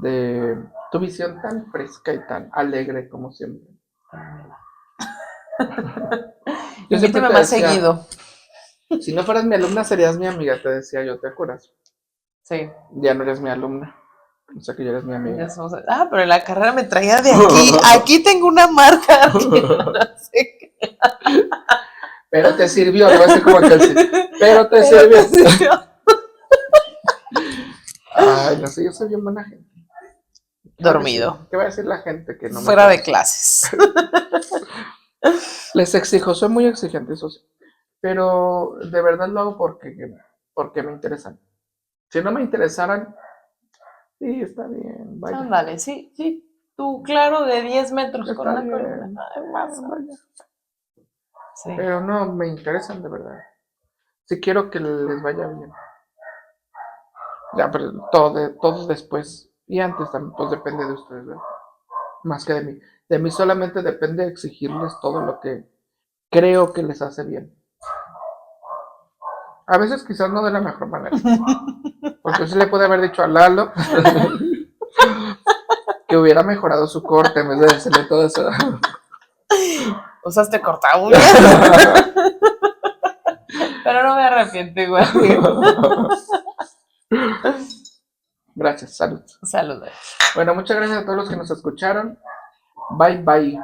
de tu visión tan fresca y tan alegre como siempre. Yo siempre te más decía, seguido. Si no fueras mi alumna, serías mi amiga, te decía yo, ¿te acuerdas? Sí. Ya no eres mi alumna. O sea que ya eres mi amiga. Pero en la carrera me traía de aquí. Aquí tengo una marca. No sé qué. Pero te sirvió, no va a ser como aquel sí. Pero te sirvió. Ay, no sé, yo soy bien buena gente. Dormido. ¿Qué va a decir la gente que no me fuera de clases? Les exijo, soy muy exigente, eso sí. Pero de verdad lo hago porque me interesan. Si no me interesaran, sí, está bien, vaya. Ándale, sí. Tú, claro, de 10 metros Está con una bien, columna, nada más. vaya. Sí. Pero no, me interesan de verdad. Si quiero que les vaya bien. Ya, pero todo después. Y antes también, pues depende de ustedes, ¿verdad? Más que de mí. De mí solamente depende exigirles todo lo que creo que les hace bien. A veces quizás no de la mejor manera. Porque sí le puede haber dicho a Lalo que hubiera mejorado su corte en vez de decirle todo eso. ¿Usaste corta uñas? Pero no me arrepiento igual. Gracias, salud. Salud. Bueno, muchas gracias a todos los que nos escucharon. Bye, bye.